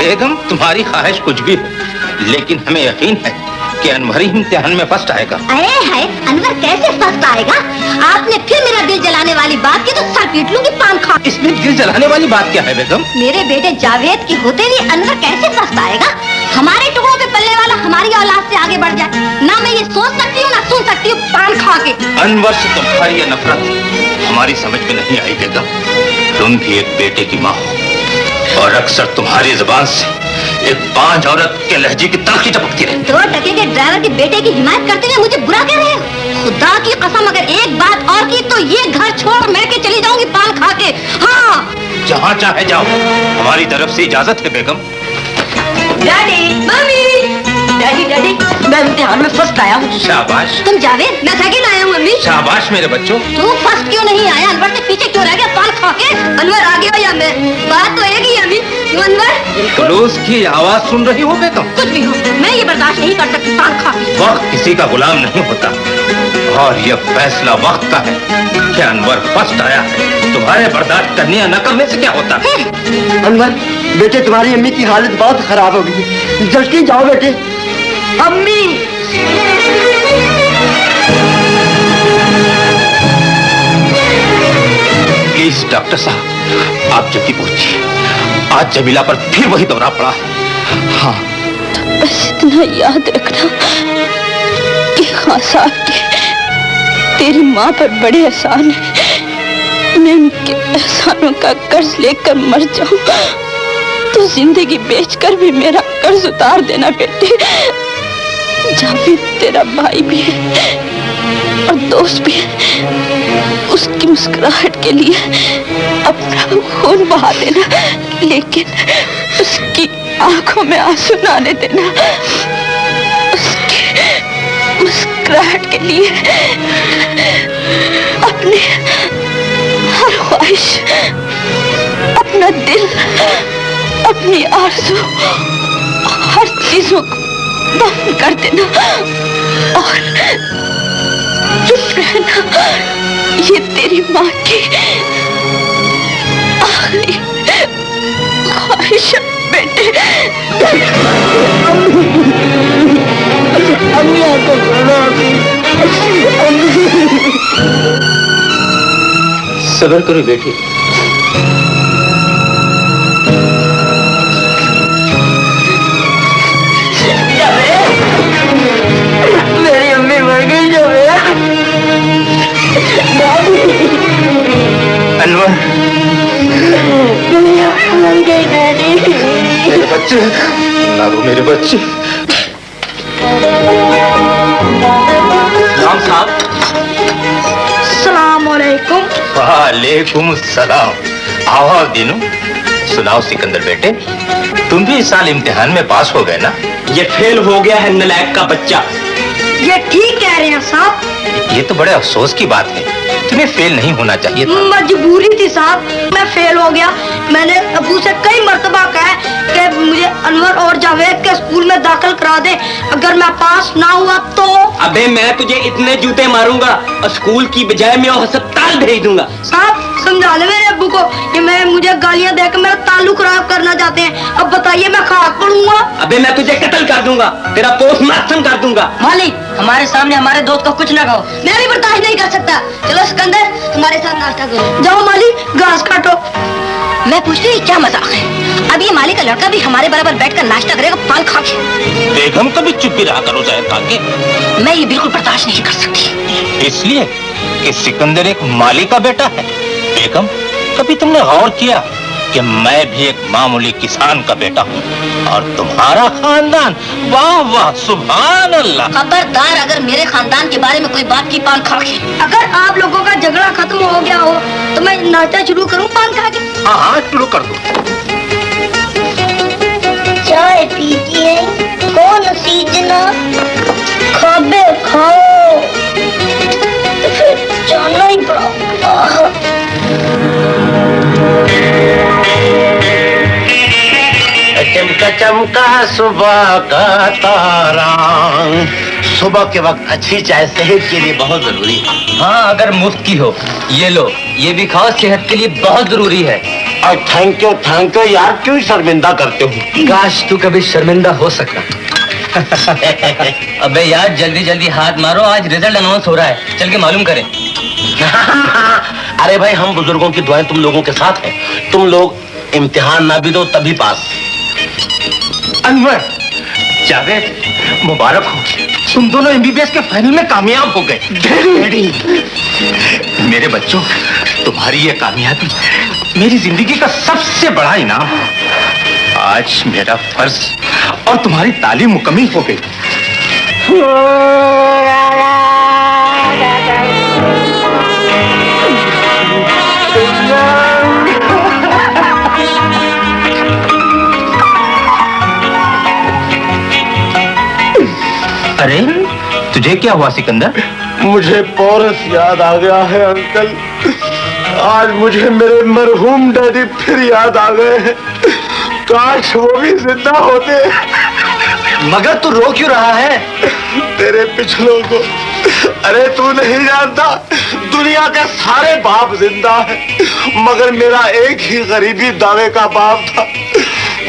बेगम तुम्हारी ख्वाहिश कुछ भी हो, लेकिन हमें यकीन है कि अनवर ही इम्तिहान में फर्स्ट आएगा। अरे है, अनवर कैसे फर्स्ट आएगा? आपने फिर मेरा दिल जलाने वाली बात की तो सर पीट लूंगी पान खा। इसमें दिल जलाने वाली बात क्या है बेगम? मेरे बेटे जावेद की होते हुए अनवर कैसे फर्स्ट आएगा? हमारे टुकड़ों पे पलने वाला हमारी औलाद से आगे बढ़ जाए, ना मैं ये सोच सकती हूँ ना सुन सकती हूँ पान खा के। अनवर से तुम्हारी ये नफरत हमारी समझ में नहीं आई बेगम। तुम भी एक बेटे की माँ हो और अक्सर तुम्हारी जुबान से एक बांझ औरत के लहजे की तलखी टपकती रही। दो टके के ड्राइवर के बेटे की हिमायत करते हुए मुझे बुरा कह रहे हो? खुदा की कसम अगर एक बात और की तो ये घर छोड़ मैं के चली जाऊंगी पान खा के। हाँ, जहाँ चाहे जाओ, हमारी तरफ से इजाजत है बेगम। डैडी, मम्मी, डैडी, डैडी, मैं इम्तिहान में फर्स्ट आया हूँ। शाबाश। तुम जावेद, मैं सेकंड आया हूँ मम्मी। शाबाश मेरे बच्चों। तू फर्स्ट क्यों नहीं आया? अनवर से पीछे क्यों रह गया पान खा के? अनवर आ गया या मैं? बात तो एक ही है अम्मी। क्यों अनवर? जुलूस की आवाज सुन रही हो बेगम? कुछ भी हो, मैं ये बर्दाश्त नहीं कर सकती पान खा के। वक्त किसी का गुलाम नहीं होता और ये फैसला वक्त का है कि अनवर फर्स्ट आया है। तुम्हारे बर्दाश्त करने या न करने से क्या होता है? अनवर बेटे, तुम्हारी अम्मी की हालत बहुत खराब हो गई है, जल्दी जाओ बेटे। अम्मी, प्लीज डॉक्टर साहब, आप जल्दी पहुंचिए। आज जमीला पर फिर वही दौरा पड़ा है। हाँ, बस इतना याद रखना कि खां साहब के तेरी माँ पर बड़े एहसान है। मैं उनके एहसानों का कर्ज लेकर मर जाऊं तो जिंदगी बेचकर भी मेरा कर्ज उतार देना बेटे। जावेद तेरा भाई भी है और दोस्त भी है। उसकी मुस्कुराहट के लिए अपना खून बहा देना, लेकिन उसकी आंखों में आंसू न आने देना। उसकी मुस्कुराहट के लिए अपनी हर ख्वाहिश, अपना दिल, अपनी आरज़ू, हर चीजों को दफन कर देना और चुप रहना। ये तेरी माँ की आखिरी ख्वाहिश है बेटे। अम्मी आपको सब्र करो बेटी। मेरी अम्मी मर गई जावेद। अनवर, मर गई डैडी। मेरे बच्चे, ना रो मेरे बच्चे। राम साहब। अस्सलाम वालेकुम। वालेकुम सलाम। आओ दीनू। सुनाओ सिकंदर बेटे, तुम भी इस साल इम्तिहान में पास हो गए ना? ये फेल हो गया है नलायक का बच्चा। ये ठीक कह रहे हैं साहब। ये तो बड़े अफसोस की बात है, तुम्हें फेल नहीं होना चाहिए था। मजबूरी थी साहब, मैं फेल हो गया। मैंने अबू से कई मर्तबा कहा कि मुझे अनवर और जावेद के स्कूल में दाखिल करा दे, अगर मैं पास ना हुआ तो। अबे मैं तुझे इतने जूते मारूंगा और स्कूल की बजाय मैं अस्पताल भेज दूंगा। साहब समझा ले मेरे अब्बू को, ये मुझे गालियां देकर मेरा ताल्लुक खराब करना चाहते हैं। अब बताइए मैं खाक पड़ूंगा? अबे मैं तुझे कत्ल कर दूंगा, तेरा पोस्टमार्टम कर दूंगा। मालिक, हमारे सामने हमारे दोस्त को कुछ ना कहो, मैं भी बर्दाश्त नहीं कर सकता। चलो सिकंदर, तुम्हारे साथ नाश्ता करो। जाओ मालिक, घास काटो। मैं पूछती हूँ क्या मजाक है? अब ये मालिक का लड़का भी हमारे बराबर बैठकर नाश्ता करेगा पान खा के। बेगम कभी चुप भी रहा करो जाए ताकि। मैं ये बिल्कुल बर्दाश्त नहीं कर सकती। इसलिए कि सिकंदर एक माली का बेटा है। बेगम, कभी तुमने गौर किया कि मैं भी एक मामूली किसान का बेटा हूँ और तुम्हारा खानदान, वाह वाह सुभान अल्लाह। खबरदार अगर मेरे खानदान के बारे में कोई बात की पान खा के। अगर आप लोगों का झगड़ा खत्म हो गया हो तो मैं नाश्ता शुरू करूँ पान खा के? हाँ हाँ शुरू कर दो। चाय पीजिए, कौन सीजना? खाबे खाओ तो फिर जाना ही पड़ा। चमका चमका सुबह का तारा। सुबह के वक्त अच्छी चाय सेहत के लिए बहुत जरूरी है। हाँ, अगर मुफ्त की हो ये लो, ये भी खाओ, सेहत के लिए बहुत जरूरी है। और थैंक यू यार, क्यों शर्मिंदा करते हो? काश तू कभी शर्मिंदा हो सकता। अबे यार जल्दी जल्दी हाथ मारो, आज रिजल्ट अनाउंस हो रहा है, चल के मालूम करें। अरे भाई, हम बुजुर्गों की दुआएं तुम लोगों के साथ है। तुम लोग इम्तिहान ना भी दो तभी पास। अनवर, जावेद, मुबारक हो, तुम दोनों एमबीबीएस के फाइनल में कामयाब हो गए। मेरे बच्चों, तुम्हारी ये कामयाबी मेरी जिंदगी का सबसे बड़ा इनाम है। आज मेरा फर्ज और तुम्हारी तालीम मुकम्मल हो गई। अरे तुझे क्या हुआ सिकंदर? मुझे पोरस याद आ गया है अंकल। आज मुझे मेरे मरहूम डैडी फिर याद आ गए हैं। काश वो भी जिंदा होते। मगर तू रो क्यों रहा है? तेरे पिछलों को। अरे तू नहीं जानता, दुनिया के सारे बाप जिंदा है, मगर मेरा एक ही गरीबी दावे का बाप था,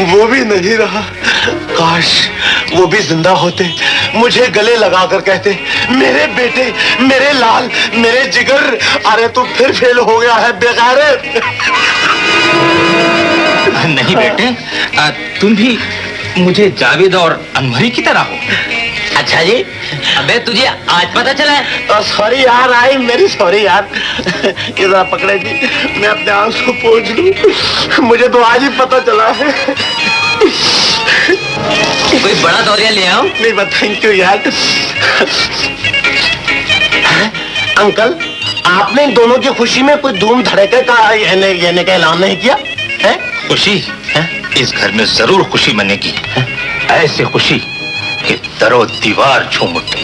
वो भी नहीं रहा। काश वो भी जिंदा होते, मुझे गले लगाकर कहते, मेरे बेटे, मेरे लाल, मेरे जिगर। अरे तू फिर फेल हो गया है बेगैरत। नहीं बेटे, तुम भी मुझे जावेद और अनवरी की तरह हो। अच्छा जी, अबे तुझे आज पता चला है? सॉरी यार, आई मेरी सॉरी यार। ये जरा पकड़े जी, मैं अपने आंसू पोंछ लूं। मुझे तो आज ही पता चला है। कोई बड़ा दौरिया ले आओ। नहीं बस, थैंक यू यार। अंकल, आपने इन दोनों की खुशी में कोई धूम धड़के का यानी का ऐलान नहीं किया है? खुशी है? इस घर में जरूर खुशी मनेगी। ऐसी खुशी कि दरो दीवार झूम उठे।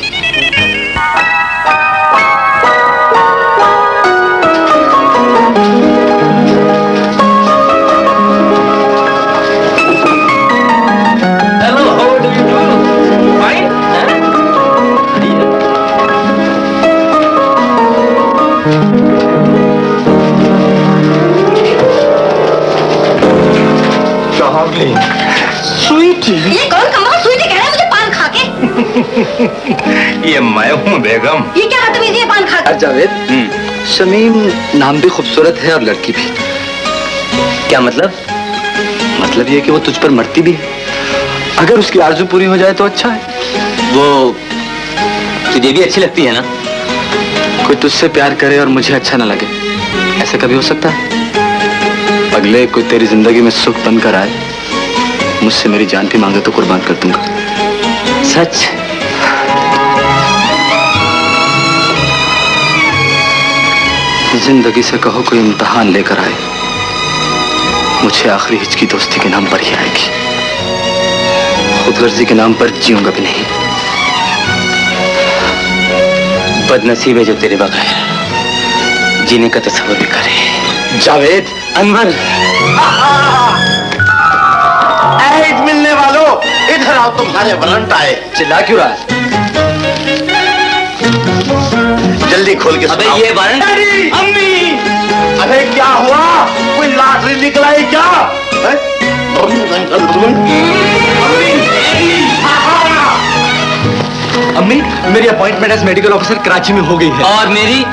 Hello, how do you do? Fine? Sweetie, ये कौन कमाल स्वीटी कह रहा है मुझे पान खा के? ये मैं हूँ बेगम। ये क्या बदतमीजी है पान खा के? जावेद, शमीम नाम भी खूबसूरत है और लड़की भी। क्या मतलब? मतलब ये कि वो तुझ पर मरती भी है। अगर उसकी आरज़ू पूरी हो जाए तो अच्छा है। वो तुझे भी अच्छी लगती है ना? कोई तुझसे प्यार करे और मुझे अच्छा न लगे, ऐसा कभी हो सकता है? अगले कोई तेरी जिंदगी में सुख बनकर आए, मुझसे मेरी जान भी मांगे तो कुर्बान कर दूंगा। सच? जिंदगी से कहो कोई इम्तिहान लेकर आए, मुझे आखिरी हिचकी दोस्ती के नाम पर ही आएगी। खुदगर्जी के नाम पर जीऊंगा भी नहीं। बदनसीब है जो तेरे बगैर जीने का तस्वर भी करे। जावेद, अनवर, मिलने वालों, इधर आओ, तुम्हारे वारंट आए। चिल्ला क्यों रहा है? जल्दी खोल के अबे सुनाओ। ये वारंट। अम्मी, अरे क्या हुआ? कोई लॉटरी निकला है क्या? अम्मी, मेरी appointment as medical officer Karachi में हो गई है। और मेरी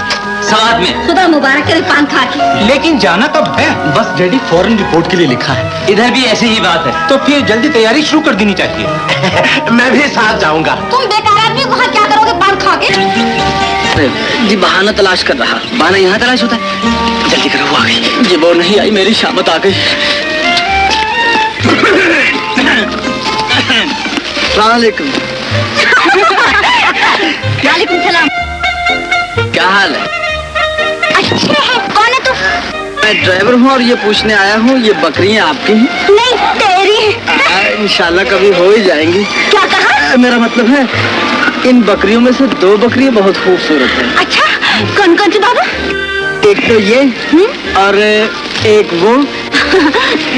सवाद में। खुदा मुबारक करे पान खा के। लेकिन जाना कब है? बस डैडी फौरन रिपोर्ट के लिए लिखा है। इधर भी ऐसी ही बात है। तो फिर जल्दी तैयारी शुरू कर देनी चाहिए। मैं भी साथ जाऊंगा। तुम बेकार आदमी वहाँ क्या करोगे पान खा के? जी बहाना तलाश कर रहा। बहाना यहाँ तलाश होता है। जल्दी करो, वो आ गई। जी वो नहीं आई, मेरी शामत आ गई। सलामुअलैकुम। वालेकुम सलाम। क्या हाल है? अच्छे हैं। कौन है तू? मैं ड्राइवर हूँ और ये पूछने आया हूँ, ये बकरियाँ आपकी हैं? नहीं, तेरी है। इंशाल्लाह कभी हो ही जाएंगी। क्या कहा? मेरा मतलब है, इन बकरियों में से 2 बकरियाँ बहुत खूबसूरत हैं। अच्छा, कौन कौन सी बाबा? एक तो ये और एक वो।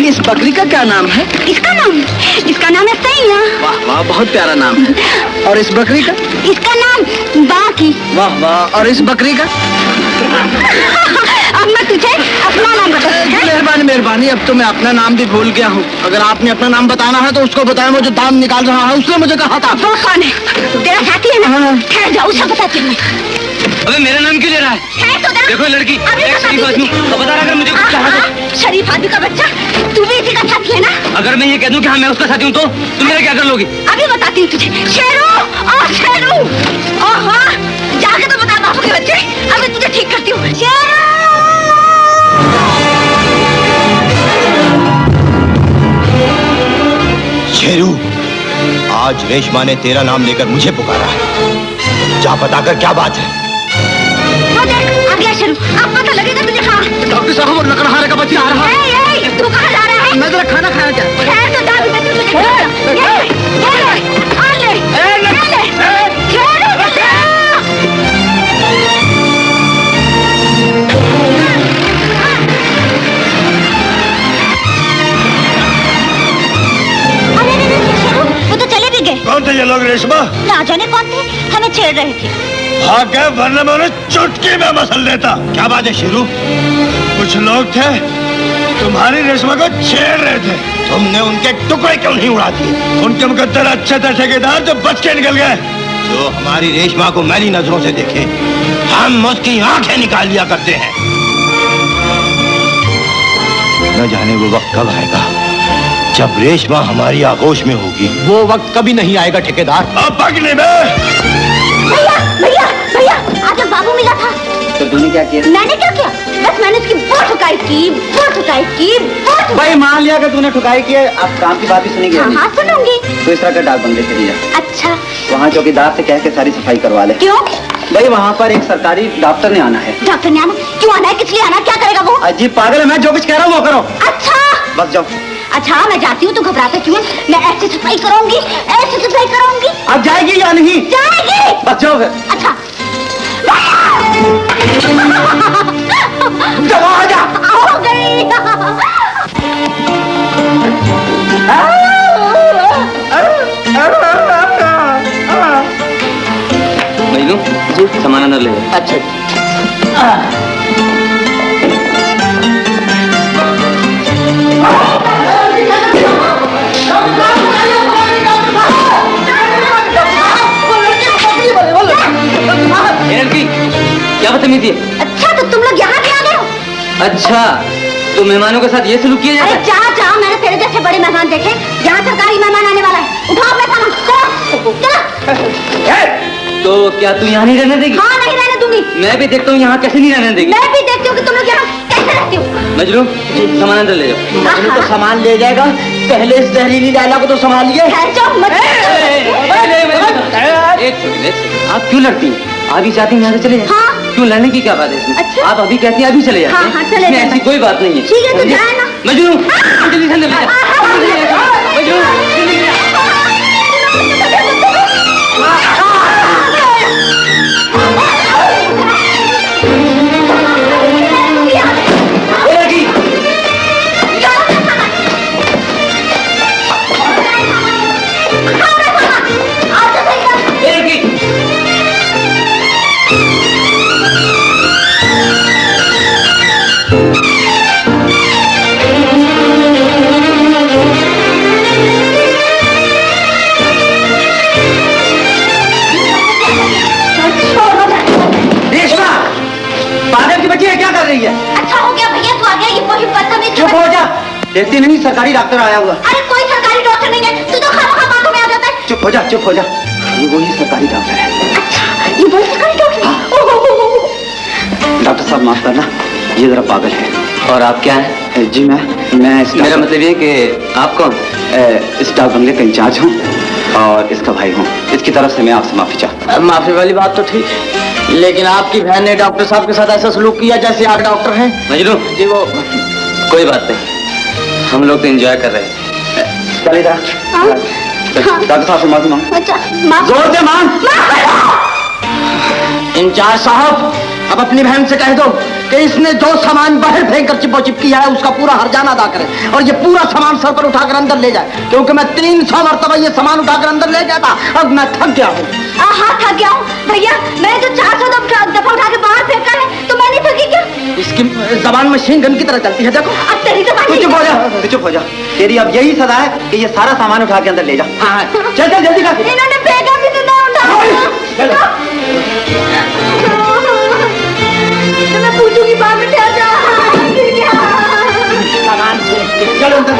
इस बकरी का क्या नाम है? इसका नाम है सैया। वाह वाह, बहुत प्यारा नाम है। और इस बकरी का? इसका नाम बाकी। वाह वाह, और इस बकरी का? अब मैं तुझे अपना नाम बता। मेहरबानी मेहरबानी, अब तो मैं अपना नाम भी भूल गया हूँ। अगर आपने अपना नाम बताना है तो उसको बताएं, वो जो दाम निकाल रहा है उसने मुझे कहा था। वो कौन है? तेरा साथी है ना? ठहर जाओ, उसे बताती हूँ। अबे मेरा नाम क्यों ले रहा है? देखो लड़की, एक शरीफ आदमी तो बता रहा अगर मुझे कुछ कहा तो। शरीफ आदमी का बच्चा, तू भी इसी का साथी है ना? अगर मैं ये कह दूं कि हाँ मैं उसका साथी हूँ तो तुम मेरा क्या कर लोगी? अभी बताती हूँ तुझे। शेरू, ओ शेरू, ओ हाँ, जाके तो बता बापू के बच्चे। अभी तुझे ठीक करती हूँ। शेरू! शेरू, आज रेशमा ने तेरा नाम लेकर मुझे पुकारा है। जा पता कर क्या बात है। आ गया शेरू, अब पता लगेगा तुझे। हाँ डॉक्टर साहब, और लकड़हारे का बच्चा आ रहा है। तू कहाँ जा रहा है? मैं जरा खाना खाया क्या? खैर तो जा, तुझे वो तो चले भी गए। कौन थे ये लोग रेशमा? ना जाने कौन थे, हमें छेड़ रहे थे। भाग गए, वरना मैं उन्हें चुटकी में मसल देता। क्या बात है शेरू? कुछ लोग थे तुम्हारी रेशमा को छेड़ रहे थे। तुमने उनके टुकड़े क्यों नहीं उड़ा दिए? उनके मुकद्दर अच्छे थे ठेकेदार जो बच के निकल गए। जो हमारी रेशमा को मैली नजरों से देखे, हम उसकी आंखें निकाल लिया करते हैं। न जाने वो वक्त कब आएगा जब रेशमा हमारी आगोश में होगी। वो वक्त कभी नहीं आएगा ठेकेदार। अब पकड़े में भैया भैया भैया, आज जब बाबू मिला था तो तूने क्या किया? मैंने क्या किया? बस मैंने उसकी बहुत ठुकाई की, बहुत ठुकाई की, बहुत ठुकाई। भाई मान लिया कि तूने ठुकाई की है, अब काम की बात भी सुनी गई। हाँ हाँ सुनूंगी। तो इस तरह का डाक बंगले चली जा, अच्छा, वहाँ चौकीदार से कह के सारी सफाई करवा ले। क्यों? भाई वहाँ पर एक सरकारी डॉक्टर ने आना है। डॉक्टर ने आना? क्यों आना है? किस लिए आना? क्या करेगा वो? अजीब पागल है, मैं जो कुछ कह रहा हूँ वो करो। अच्छा बस जाओ। अच्छा, मैं जाती हूँ, तू घबराता क्यों? मैं ऐसी सफाई करूंगी, ऐसी सफाई करूंगी। अब जाएगी या नहीं? जाएगी। बस जाओ फिर। अच्छा जाओ, आ जा। हो गई। मजनू जी, सामान अंदर ले जाओ। अच्छा लड़की, क्या बदतमीजी है? अच्छा, तो तुम लोग यहाँ भी आ गए हो? अच्छा, तो मेहमानों के साथ ये सलूक किया जाता अरे है? जा, मैंने तेरे जैसे बड़े मेहमान देखे। यहाँ सरकारी मेहमान आने वाला है। उठाओ अपना सामान, चलो। तो क्या तू यहाँ नहीं रहने देगी? हाँ, नहीं रहने दूंगी। मैं भी देखता हूँ यहाँ कैसे नहीं रहने देगी। मैं भी देखती हूँ कि तुम लोग यहाँ कैसे रहती हो। मजनू, सामान अंदर ले जाओ। मजनू तो सामान ले जाएगा, पहले इस जहरीली लैला को तो संभालिए। ठहर जाओ, मत। एक सेकंड, आप क्यों लड़ती हैं? आप ही चाहती हैं यहाँ से चले जाएं? हाँ। क्यों लड़ने की क्या बात है इसमें? अच्छा। आप अभी कहती हैं अभी चले जाते हाँ, हैं? हाँ, चले इसमें जाएं। ऐसी कोई बात नहीं है। ठीक है, तो जाए ना। मजनू, जल्दी से अंदर ले जा। मजनू, जल्दी ले जा। अच्छा हो गया भैया, तू आ गया। ये वही बदतमीज। चुप हो जा, देखती नहीं सरकारी डॉक्टर आया हुआ। अरे कोई सरकारी डॉक्टर नहीं है, तू तो खामखा बातों में आ जाता है। चुप हो जा, चुप हो जा, ये वही सरकारी डॉक्टर है। अच्छा, ये वही सरकारी डॉक्टर है। डॉक्टर साहब माफ करना, ये जरा पागल है। और आप क्या हैं? जी मैं मेरा मतलब ये कि आप कौन? इस डाक बंगले का इंचार्ज हूँ और इसका भाई हूँ। इसकी तरफ से मैं आपसे माफी चाहता हूँ। माफी वाली बात तो ठीक है, लेकिन आपकी बहन ने डॉक्टर साहब के साथ ऐसा सलूक किया जैसे आप डॉक्टर हैं। मजनू जी वो कोई बात नहीं, हम लोग तो एंजॉय कर रहे हैं। चले जा। डॉक्टर साहब से माफी मांग। अच्छा, माफ। जोर से मांग। इंचार्ज साहब, अब अपनी बहन से कह दो कि इसने जो सामान बाहर फेंक कर चिपो चिप किया है उसका पूरा हर्जाना अदा करे और ये पूरा सामान सर पर उठाकर अंदर ले जाए, क्योंकि मैं 300 मरतबा ये सामान उठाकर अंदर ले जाता। अब मैं थक गया हूँ। हाँ, थक गया हूँ भैया। मैंने जो 400 दफा उठा के बाहर फेंका है, तो मैं नहीं थकी क्या? इसकी जबान मशीन गन की तरह चलती है, देखो। अब तेरी जबान तू चुप हो जा, तू चुप हो जा। तेरी अब यही सजा है कि ये सारा सामान उठा के अंदर ले जा। हाँ चल चल जल्दी कर। इन्होंने फेंका भी तो ना उठा। तो मैं पूछूंगी बाद में क्या जा। सामान चलो अंदर।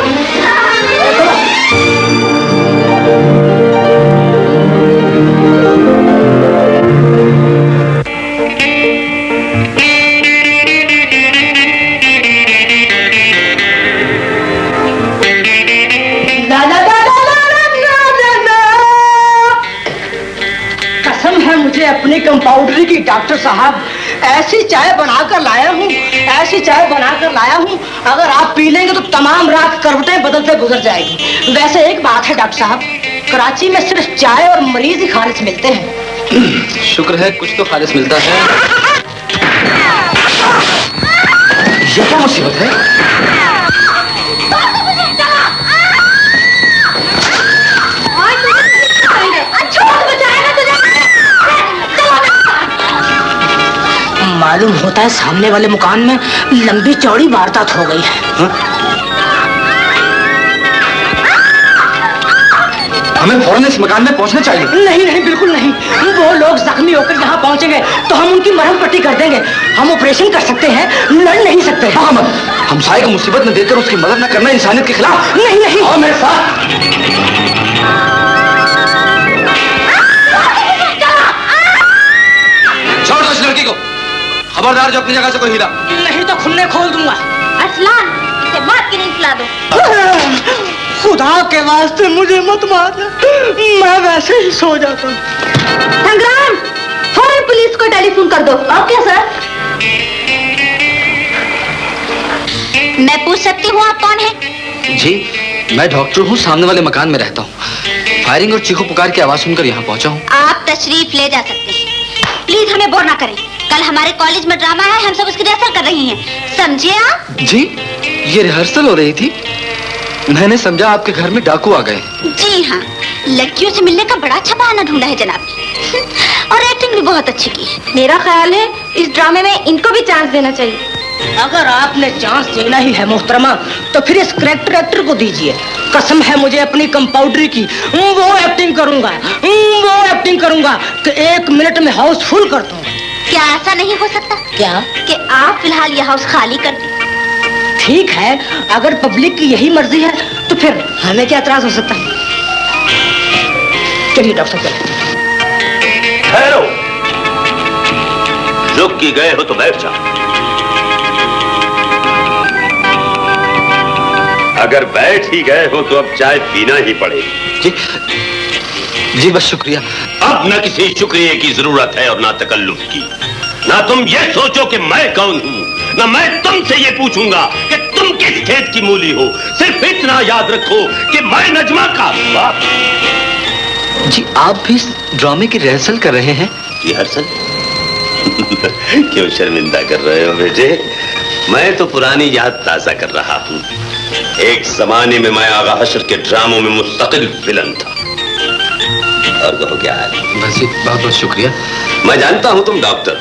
कसम है मुझे अपनी कंपाउंडरी की डॉक्टर साहब, ऐसी चाय बनाकर लाया हूँ, ऐसी चाय बनाकर लाया हूँ, अगर आप पी लेंगे तो तमाम रात करवटें बदलते गुजर जाएगी। वैसे एक बात है डॉक्टर साहब, कराची में सिर्फ चाय और मरीज ही खालिस मिलते हैं। शुक्र है कुछ तो खालिस मिलता है। ये क्या मुसीबत है? मालूम होता है सामने वाले मकान में लंबी चौड़ी वारदात हो गई है। हमें फौरन इस मकान में पहुंचना चाहिए। नहीं नहीं बिल्कुल नहीं, वो लोग जख्मी होकर यहाँ पहुंचेंगे तो हम उनकी मरहम पट्टी कर देंगे। हम ऑपरेशन कर सकते हैं, लड़ नहीं सकते। हम साई को मुसीबत में देखकर उसकी मदद न करना इंसानियत के खिलाफ। नहीं नहीं, आओ मेरे साथ। छोड़ दो इस लड़की को, खबरदार जो अपनी जगह से कोई हिला। नहीं तो खुन्ने खोल दूंगा। अरसलान, इसे मार के नहीं खिला दो। खुदा के वास्ते मुझे मत मार, मैं वैसे ही सो जाता हूँ। संग्राम, फौरन पुलिस को टेलीफोन कर दो। Okay sir. मैं पूछ सकती हूँ आप कौन है? जी मैं डॉक्टर हूँ, सामने वाले मकान में रहता हूँ। फायरिंग और चीखो पुकार की आवाज सुनकर यहाँ पहुँचा हूँ। आप तशरीफ ले जा सकते हैं। प्लीज हमें बोर ना करें, कल हमारे कॉलेज में ड्रामा है, हम सब उसकी रिहर्सल कर रही हैं, समझे आप? जी ये रिहर्सल हो रही थी, मैंने समझा आपके घर में डाकू आ गए। जी हाँ, लड़कियों से मिलने का बड़ा अच्छा बहाना ढूंढा है जनाब ने। और एक्टिंग भी बहुत अच्छी की है। मेरा ख्याल है इस ड्रामे में इनको भी चांस देना चाहिए। अगर आपने चांस देना ही है मोहतरमा, तो फिर इस करेक्टर एक्टर को दीजिए। कसम है मुझे अपनी कंपाउंडरी की, वो एक्टिंग करूंगा कि 1 मिनट में हाउस फुल कर दूंगा। क्या ऐसा नहीं हो सकता क्या कि आप फिलहाल यह हाउस खाली कर दें? ठीक है, अगर पब्लिक की यही मर्जी है तो फिर हमें क्या एतराज हो सकता है। चलिए डॉक्टर चलिए। ठहरो, रुक के गए हो तो बैठ जाओ। अगर बैठ ही गए हो तो अब चाय पीना ही पड़ेगी। जी जी बस शुक्रिया। अब न किसी शुक्रिया की जरूरत है और ना तकल्लुफ की। ना तुम ये सोचो कि मैं कौन हूँ, ना मैं तुमसे ये पूछूंगा कि तुम किस खेत की मूली हो। सिर्फ इतना याद रखो कि मैं नजमा का बाप। जी आप भी इस ड्रामे की रिहर्सल कर रहे हैं? रिहर्सल? क्यों शर्मिंदा कर रहे हो बेटे? मैं तो पुरानी याद ताजा कर रहा हूँ। एक जमाने में मैं आगा हशर के ड्रामों में मुस्तकिल विलन था। और कहो क्या हाल? बस जी बहुत बहुत शुक्रिया। मैं जानता हूँ तुम डॉक्टर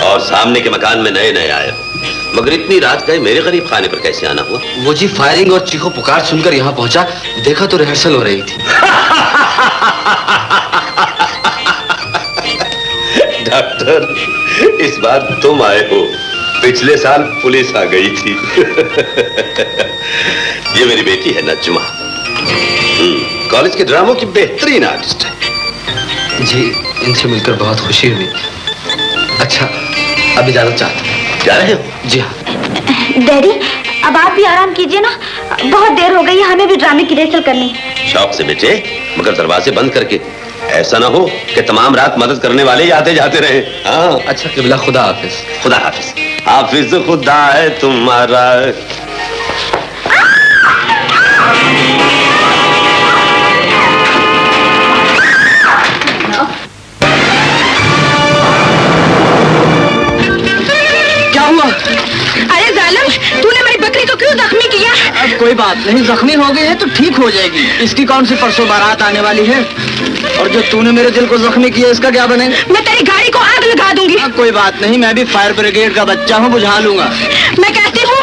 और सामने के मकान में नए नए आए हो, मगर इतनी रात गए मेरे गरीब खाने पर कैसे आना हुआ? वो जी फायरिंग और चीखो पुकार सुनकर यहाँ पहुंचा, देखा तो रिहर्सल हो रही थी। डॉक्टर इस बार तुम आए हो, पिछले साल पुलिस आ गई थी। ये मेरी बेटी है नजमा, कॉलेज के ड्रामों की बेहतरीन आर्टिस्ट है। जी इनसे मिलकर बहुत खुशी हुई। अच्छा अब इजाजत चाहता हूँ। जा रहे हो? जी हाँ। डैडी अब आप भी आराम कीजिए ना, बहुत देर हो गई है, हमें भी ड्रामे की रिहर्सल करनी है। शौक से बेटे, मगर दरवाजे बंद करके। ऐसा ना हो कि तमाम रात मदद करने वाले ही आते जाते रहे। हाँ अच्छा किबला, खुदा हाफिज। खुदा हाफिज। हाफिज खुदा है तुम्हारा। क्या हुआ? अरे जालिम, तूने मेरी बकरी को क्यों जख्मी किया? अब कोई बात नहीं, जख्मी हो गई है तो ठीक हो जाएगी। इसकी कौन सी परसों बारात आने वाली है? और जो तूने मेरे दिल को जख्मी किया इसका क्या बनेगा? मैं तेरी गाड़ी को आग लगा दूंगी। कोई बात नहीं, मैं भी फायर ब्रिगेड का बच्चा हूँ, बुझा लूंगा। मैं कहती हूँ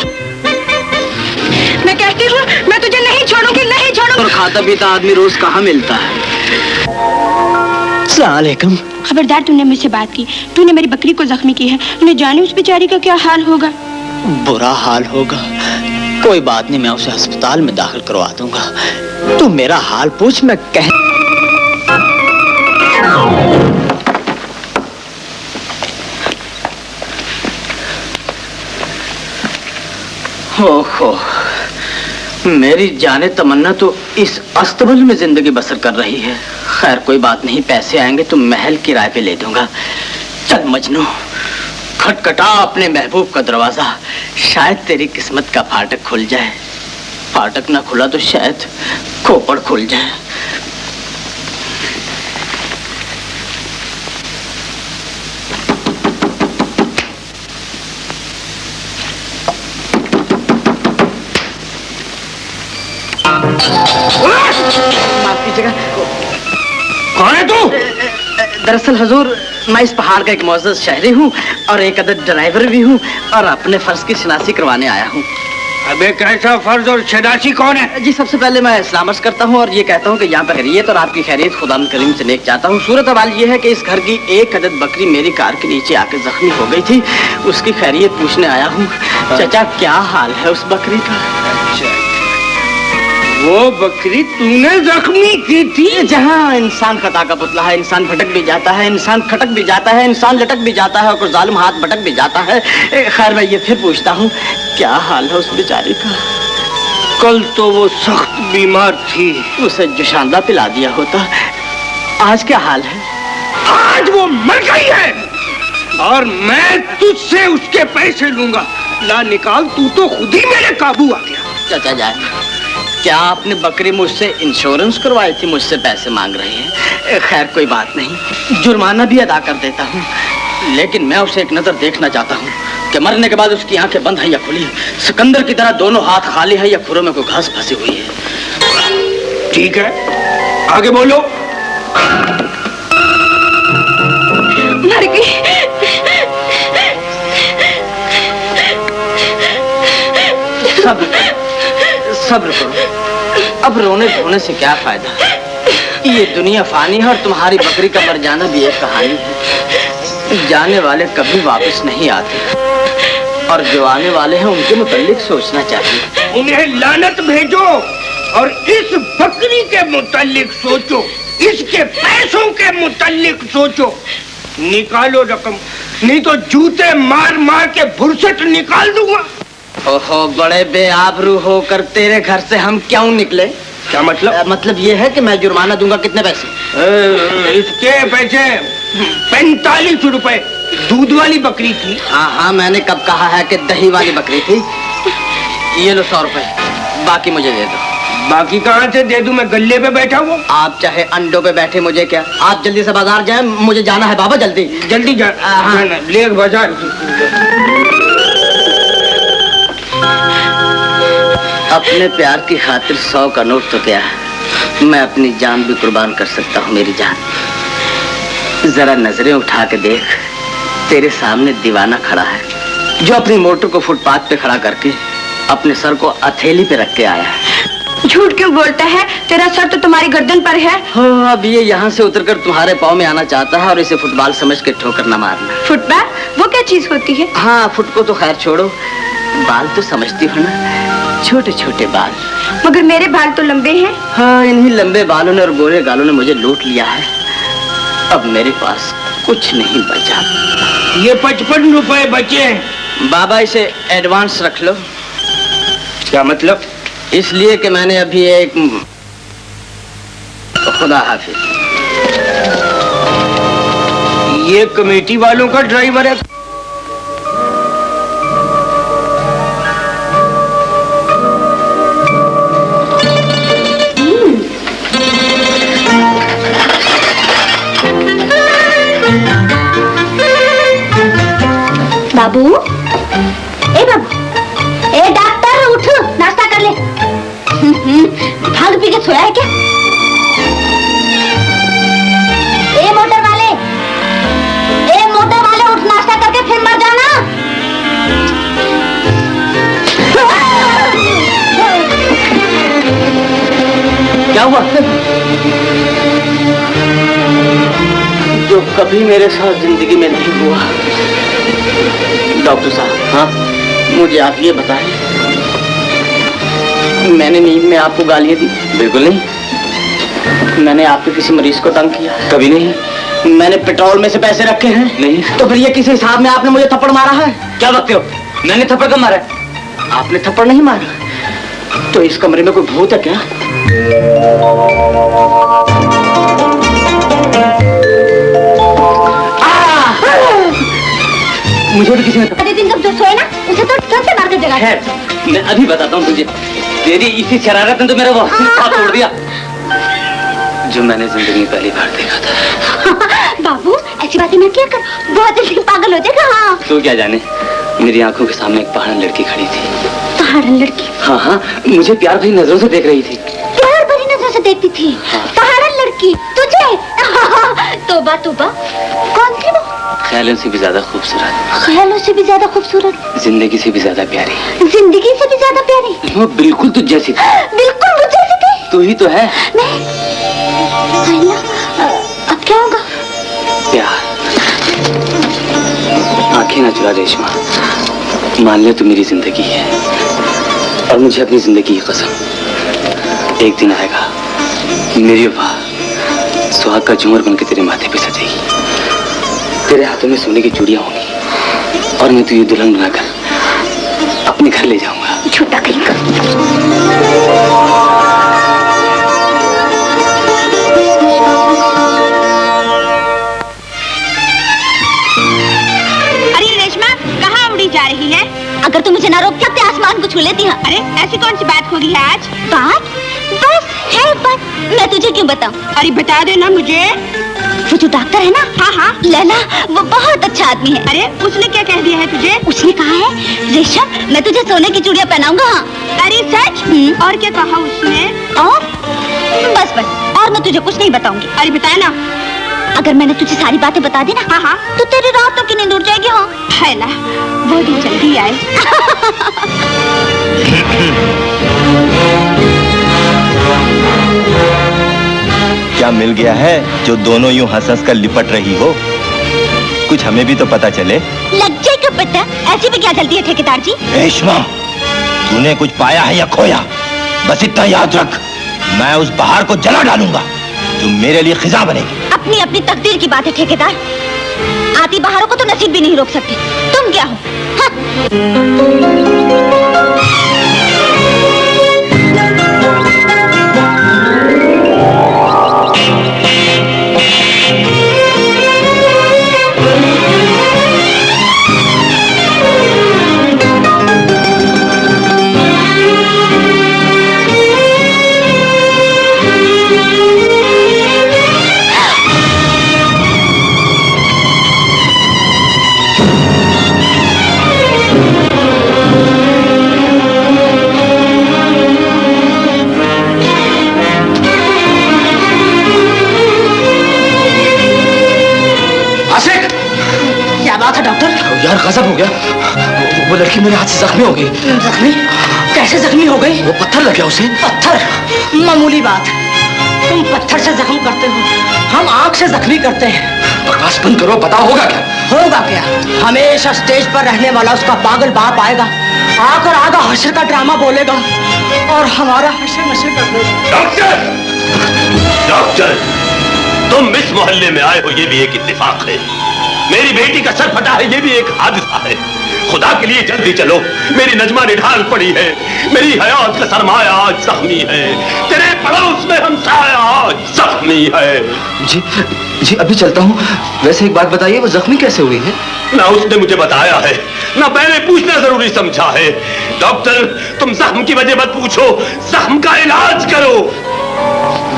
मैं तुझे नहीं छोड़ूंगी, नहीं छोड़ूंगी। और खाता पीता आदमी रोज कहाँ मिलता है। अस्सलाम वालेकुम। खबरदार, तूने मुझसे बात की, तूने मेरी बकरी को जख्मी की है, न जाने उस बेचारी का क्या हाल होगा। बुरा हाल होगा, कोई बात नहीं, मैं उसे अस्पताल में दाखिल करवा दूंगा। तू मेरा हाल पूछ, मैं कह। ओहो, मेरी जाने तमन्ना तो इस अस्तबल में जिंदगी बसर कर रही है। खैर कोई बात नहीं, पैसे आएंगे तो महल किराए पे ले दूंगा। चल मजनू, खटखटा अपने महबूब का दरवाजा, शायद तेरी किस्मत का फाटक खुल जाए। फाटक ना खुला तो शायद खोपड़ खुल जाए। माफ कीजिएगा, कौन है तू? दरअसल हुजूर, मैं इस पहाड़ का एक मौजूद शहरी हूँ और एक अदद ड्राइवर भी हूँ और अपने फर्ज की शनासी करवाने आया हूँ। अबे कैसा फर्ज और शनासी कौन है? जी सबसे पहले मैं इस्लाम अर्ज करता हूँ और ये कहता हूँ कि यहाँ पर खैरियत और आपकी खैरियत खुदा करीम से नेक चाहता हूँ। सूरत हाल ये है कि इस घर की एक अदद बकरी मेरी कार के नीचे आकर जख्मी हो गई थी, उसकी खैरियत पूछने आया हूँ। चाचा क्या हाल है उस बकरी का? वो बकरी तूने जख्मी की थी? जहाँ इंसान खता का पुतला है, इंसान भटक भी जाता है, इंसान खटक भी जाता है, इंसान लटक भी जाता है और कुछ जालिम हाथ भटक भी जाता है। खैर मैं ये फिर पूछता हूँ, क्या हाल है उस बेचारी का? कल तो वो सख्त बीमार थी, उसे जुशांदा पिला दिया होता। आज क्या हाल है? आज वो मर गई है और मैं तुझसे उसके पैसे लूंगा। ला निकाल, तू तो खुद ही मेरे काबू आ गया। चाचा जाए, क्या आपने बकरी मुझसे इंश्योरेंस करवाई थी? मुझसे पैसे मांग रहे हैं। खैर कोई बात नहीं, जुर्माना भी अदा कर देता हूँ, लेकिन मैं उसे एक नजर देखना चाहता हूँ कि मरने के बाद उसकी आंखें बंद हैं या खुली, सिकंदर की तरह दोनों हाथ खाली है या खुरों में कोई घास फंसी हुई है। ठीक है, आगे बोलो। मर गई। सब्र करो, अब रोने धोने से क्या फायदा? ये दुनिया फानी है और तुम्हारी बकरी का मर जाना भी एक कहानी है। जाने वाले कभी वापस नहीं आते और जो आने वाले हैं उनके मुताल्लिक सोचना चाहिए। उन्हें लानत भेजो और इस बकरी के मुताल्लिक सोचो, इसके पैसों के मुताल्लिक सोचो। निकालो रकम, नहीं तो जूते मार मार के फुर्सत निकाल दूंगा। ओहो, बड़े बेआबरू होकर तेरे घर से हम क्यों निकले? क्या मतलब? मतलब ये है कि मैं जुर्माना दूंगा। कितने पैसे? इसके पैसे 45 रुपए। दूध वाली बकरी थी। हाँ हाँ, मैंने कब कहा है कि दही वाली बकरी थी। ये लो 100 रुपए, बाकी मुझे दे दो। बाकी कहाँ से दे दूं? मैं गल्ले पे बैठा हूँ। आप चाहे अंडों पे बैठे, मुझे क्या। आप जल्दी से बाजार जाएं, मुझे जाना है बाबा, जल्दी जल्दी जा। हाँ। ले बाजार। अपने प्यार की खातिर 100 का नोट तो क्या है, मैं अपनी जान भी कुर्बान कर सकता हूँ। मेरी जान, जरा नजरें उठा के देख, तेरे सामने दीवाना खड़ा है जो अपनी मोटर को फुटपाथ पे खड़ा करके अपने सर को हथेली पे रख के आया है। झूठ क्यों बोलता है? तेरा सर तो तुम्हारी गर्दन पर है। हाँ, अब ये यहाँ से उतरकर तुम्हारे पाँव में आना चाहता है और इसे फुटबॉल समझ के ठोकर न मारना। फुटबॉल? वो क्या चीज होती है? हाँ, फुट को तो खैर छोड़ो, बाल तो समझती हो ना, छोटे छोटे बाल। मगर मेरे बाल तो लंबे हैं। हाँ, इन्हीं लंबे बालों ने और गोरे गालों ने मुझे लूट लिया है। अब मेरे पास कुछ नहीं बचा। ये 55 रुपए बचे हैं। बाबा, इसे एडवांस रख लो। क्या मतलब? इसलिए कि मैंने अभी एक। खुदा हाफिज। ये कमेटी वालों का ड्राइवर है। बाबू, ए बाबू, ए डॉक्टर उठ, नाश्ता कर ले। भांग पी के सोया है क्या? ए मोटर वाले उठ, क्या हुआ? जो कभी मेरे साथ जिंदगी में नहीं हुआ। डॉक्टर साहब, हाँ, मुझे आप ये बताएं, मैंने नींद में आपको गालियां दी? बिल्कुल नहीं। मैंने आपके किसी मरीज को तंग किया? कभी नहीं। मैंने पेट्रोल में से पैसे रखे हैं? नहीं। तो फिर ये किस हिसाब में आपने मुझे थप्पड़ मारा है? क्या बकते हो? मैंने थप्पड़ कब मारा? आपने थप्पड़ नहीं मारा। तो इस कमरे में कोई भूत है क्या? मुझे भी किसी ने दिन जब जो सोए ना उसे तो ठोक से मार कर जगा। है, मैं अभी बताता हूँ तुझे। तेरी इसी शरारत ने तो मेरा वो हाथ तोड़ दिया जो मैंने जिंदगी में पहली बार देखा था। बाबू ऐसी बातें मत किया कर, बहुत जल्दी पागल हो जाएगा। हाँ। तू क्या जाने, मेरी आंखों के सामने एक पहाड़न लड़की खड़ी थी। पहाड़न लड़की? हाँ हाँ, मुझे प्यार भरी नजरों से देख रही थी। प्यार भरी नजरों से देखती थी? हाँ। पहाड़न लड़की तुझे? तोबा तोबा, कौन थी वो? ख्यालों से भी ज्यादा खूबसूरत। ख्यालों से भी ज्यादा खूबसूरत? जिंदगी से भी ज्यादा प्यारी। जिंदगी से भी ज्यादा प्यारी? वो बिल्कुल तुझ जैसी थी। बिल्कुल मुझ जैसी थी? तू ही तो है। अब क्या होगा? प्यार। आंखें ना चुरा रेशमा, मान ले तू मेरी जिंदगी है और मुझे अपनी जिंदगी की कसम, एक दिन आएगा मेरी वफा सुहाग का झूमर बनकर तेरे माथे पे सजेगी। तेरे हाथों में सोने की चूड़ियां होंगी और मैं तुझे दुल्हन बनाकर अपने घर ले जाऊंगा। छोटा कहीं का। अरे रेशमा, कहाँ उड़ी जा रही है? अगर तुम मुझे ना रोकती तो आसमान को छू लेती। हाँ। अरे ऐसी कौन सी बात होगी आज? बात? बस है बात, मैं तुझे क्यों बताऊं? अरे बता दे ना मुझे। वो जो डॉक्टर है ना, हाँ हाँ, लैला, वो बहुत अच्छा आदमी है। अरे उसने क्या कह दिया है तुझे? उसने कहा है रेशम मैं तुझे सोने की चूड़ियां पहनाऊंगा। हाँ। अरे सच? और क्या कहा उसने? और बस बस, और मैं तुझे कुछ नहीं बताऊंगी। अरे बता ना। अगर मैंने तुझे सारी बातें बता दी ना, हाँ हाँ, तो तेरी रातों की नींद उड़ जाएगी। हाँ है ना, वो दिन जल्दी आए। क्या मिल गया है जो दोनों यूं हंस हंस कर लिपट रही हो? कुछ हमें भी तो पता चले। लग जाएगा पता, ऐसी भी क्या जल्दी है ठेकेदार जी? रेशमा, तूने कुछ पाया है या खोया? बस इतना याद रख, मैं उस बहार को जला डालूंगा जो मेरे लिए खिजा बनेगी। अपनी अपनी तकदीर की बात है ठेकेदार, आती बहारों को तो नसीब भी नहीं रोक सकते। तुम क्या हो? हाँ। यार गजब हो गया, वो लड़की मेरे हाथ से जख्मी हो गई। जख्मी? कैसे जख्मी हो गई? वो पत्थर लग गया उसे। पत्थर? मामूली बात, तुम पत्थर से जख्म करते हो, हम आंख से जख्मी करते हैं। बकवास बंद करो, बताओ होगा क्या? होगा क्या? हमेशा स्टेज पर रहने वाला उसका पागल बाप आएगा, आकर आगा हश्र का ड्रामा बोलेगा और हमारा हश्र नशर कर देगा। डॉक्टर! डॉक्टर! तुम इस मोहल्ले में आए हो ये भी एक इत्तेफाक है, मेरी बेटी का सर फटा है ये भी एक हादसा है। खुदा के लिए जल्दी चलो, मेरी नजमा निढाल पड़ी है, मेरी हयात का सरमाया आज जख्मी है, तेरे पड़ोस में हमसाया आज जख्मी है। जी जी अभी चलता हूँ। वैसे एक बात बताइए, वो जख्मी कैसे हुई है? ना उसने मुझे बताया है, ना मैंने पूछना जरूरी समझा है। डॉक्टर, तुम जख्म की वजह मत पूछो, जख्म का इलाज करो।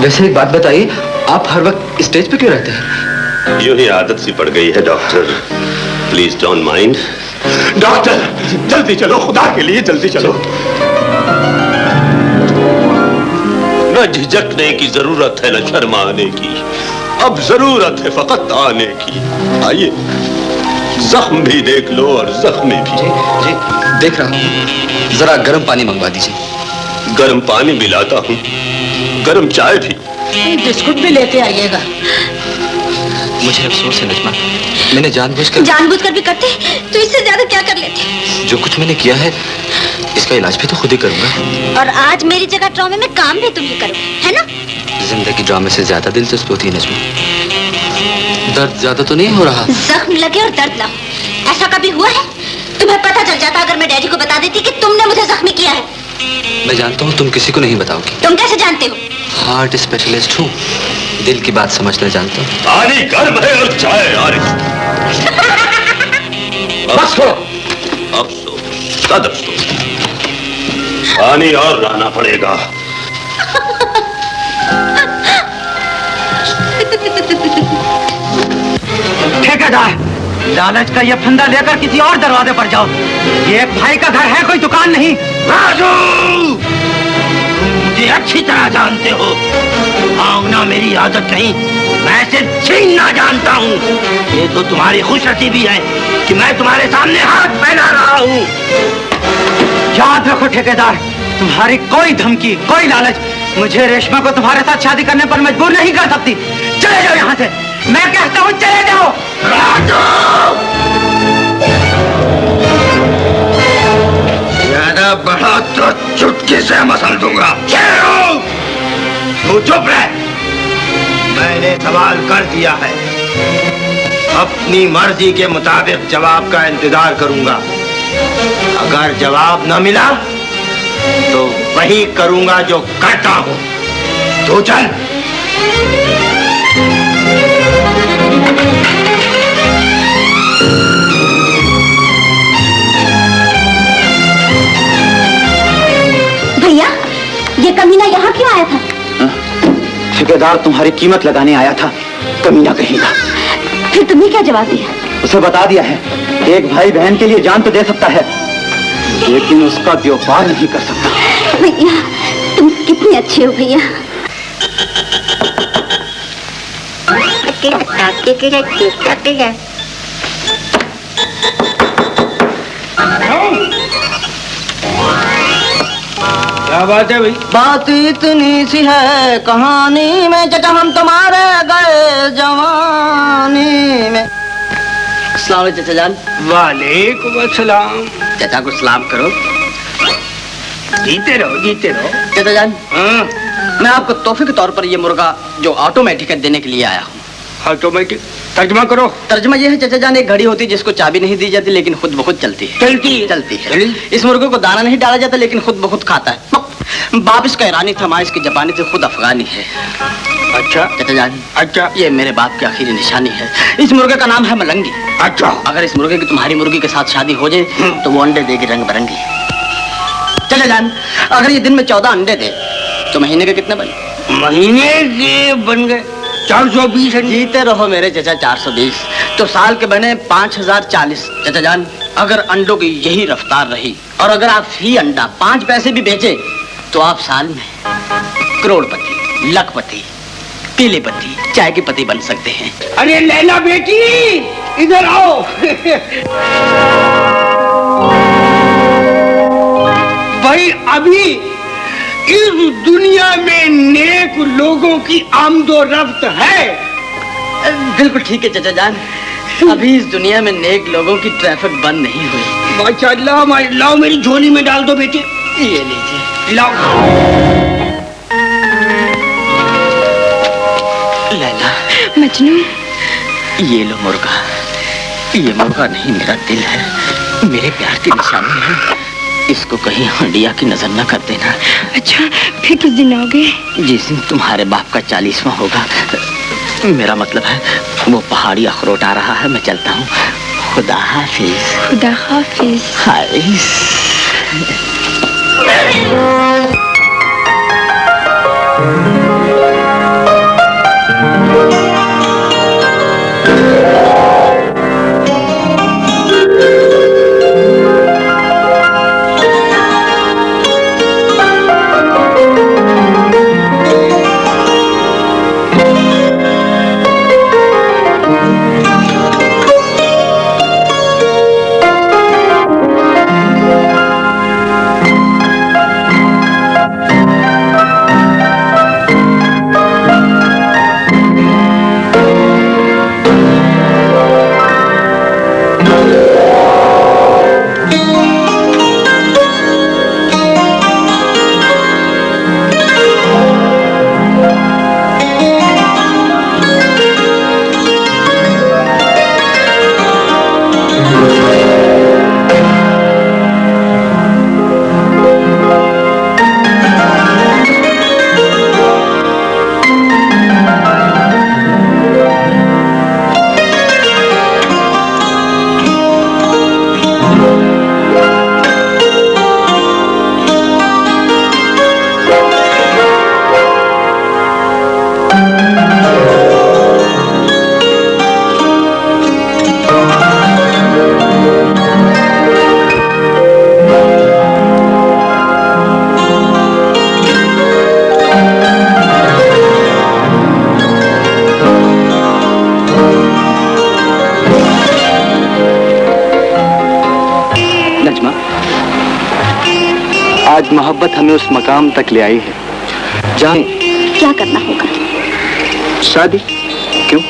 वैसे एक बात बताइए, आप हर वक्त स्टेज पे क्यों रहते हैं? यूं ही आदत सी पड़ गई है doctor, please don't mind. Doctor जल्दी चलो, खुदा के लिए जल्दी चलो। न झिझकने की जरूरत है न शर्माने की, अब जरूरत है फकत आने की। आइए, जख्म भी देख लो और जख्मी भी। जी जी देख रहा हूँ, जरा गर्म पानी मंगवा दीजिए। गर्म पानी भी लाता हूँ, गर्म चाय भी। बिस्कुट भी लेते आइएगा। मुझे अफसोस है नजमा, मैंने जानबूझकर भी करते तो इससे ज्यादा क्या कर लेते। जो कुछ मैंने किया है इसका इलाज भी तो खुद ही करूंगा। और आज मेरी जगह ड्रामे में काम भी तुम ही करो, है ना? जिंदगी ड्रामे से ज्यादा दिलचस्प होती है नजमा। दर्द ज्यादा तो नहीं हो रहा? जख्म लगे और दर्द ना हो, ऐसा कभी हुआ है? तुम्हें पता चल जाता अगर मैं डैडी को बता देती कि तुमने मुझे जख्मी किया है। मैं जानता हूँ तुम किसी को नहीं बताओगी। तुम कैसे जानते हो? हार्ट स्पेशलिस्ट हूँ, दिल की बात समझना जानता हूँ। पानी गर्म है और चाय आरिफ। बस करो, अफसोस सद अफसोस, पानी और लाना पड़ेगा। ठेकेदार, लालच का ये फंदा लेकर किसी और दरवाजे पर जाओ। ये एक भाई का घर है, कोई दुकान नहीं। राजू, मुझे अच्छी तरह जानते हो, मांगना मेरी आदत नहीं, मैं सिर्फ छीनना जानता हूँ। ये तो तुम्हारी खुशनसीबी है कि मैं तुम्हारे सामने हाथ फैला रहा हूँ। याद रखो ठेकेदार, तुम्हारी कोई धमकी, कोई लालच मुझे रेशमा को तुम्हारे साथ शादी करने पर मजबूर नहीं कर सकती। चले जाओ यहाँ से, मैं कहता हूँ चले जाओ। ज्यादा बढ़ा तो चुटकी से मसल दूंगा। तू चुप रह, मैंने सवाल कर दिया है, अपनी मर्जी के मुताबिक जवाब का इंतजार करूंगा। अगर जवाब न मिला तो वही करूंगा जो करता हूं। तू चल। भैया, ये कमीना यहाँ क्यों आया था? ठेकेदार तुम्हारी कीमत लगाने आया था, कमीना कहीं का। फिर तुमने क्या जवाब दिया? उसे बता दिया है, एक भाई बहन के लिए जान तो दे सकता है, लेकिन उसका व्यापार नहीं कर सकता। भैया, तुम कितने अच्छे हो भैया। क्या बात है भाई? बात इतनी सी है कहानी में, चाचा हम तुम्हारे गए जवानी में। अस्सलाम वालेकुम चाचा जान। वालेकुम अस्सलाम। चाचा को सलाम करो। जीते रहो, जीते रहो। चाचा जान, मैं आपको तोहफे के तौर पर ये मुर्गा जो ऑटोमेटिक है देने के लिए आया हूँ। ऑटोमेटिक? तर्जमा करो। तर्जमा ये है चाचा जान, एक घड़ी होती है जिसको चाबी नहीं दी जाती लेकिन खुद ब खुद चलती है। चलती है। इस मुर्गे को दाना नहीं डाला जाता लेकिन खुद ब खुद खाता है। बाप इसका ईरानी था, माँ इसकी जापानी थी, खुद अफगानी है। अच्छा चाचा जान। अच्छा, ये मेरे बाप की आखिरी निशानी है। इस मुर्गे का नाम है मलंगी। अच्छा, अगर इस मुर्गे की तुम्हारी मुर्गी के साथ शादी हो जाए तो वो अंडे देगी रंग बिरंगी। चाचा जान, अगर ये दिन में 14 अंडे दे तो महीने के कितने बने? महीने के बन गए 420। जीते रहो मेरे चाचा, 420 तो साल के बने 5040। चाचा जान, अगर अंडों की यही रफ्तार रही और अगर आप फी अंडा 5 पैसे भी बेचे तो आप साल में करोड़पति, लखपति, पीलीपति, चाय की पति बन सकते हैं। अरे लैला बेटी, इधर आओ। भाई, अभी इस दुनिया में नेक लोगों की आमदोरफ्त है। बिल्कुल ठीक है चाचा जान, अभी इस दुनिया में नेक लोगों की ट्रैफिक बंद नहीं हुई। माशाअल्लाह, लाओ मेरी झोली में डाल दो बेटे। ये लीजिए। लाओ। लैला, मजनू, ये लो मुर्गा। ये मुर्गा नहीं, मेरा दिल है, मेरे प्यार की निशानी है। इसको कहीं हंडिया की नजर न कर देना। अच्छा, फिर किस दिन आओगे? जिस दिन तुम्हारे बाप का 40वां होगा। मेरा मतलब है वो पहाड़ी अखरोट आ रहा है, मैं चलता हूँ। खुदा हाफिज। खुदा हाफिज। हाफिज। मोहब्बत हमें उस मकाम तक ले आई है जहाँ क्या करना होगा? शादी। क्यों?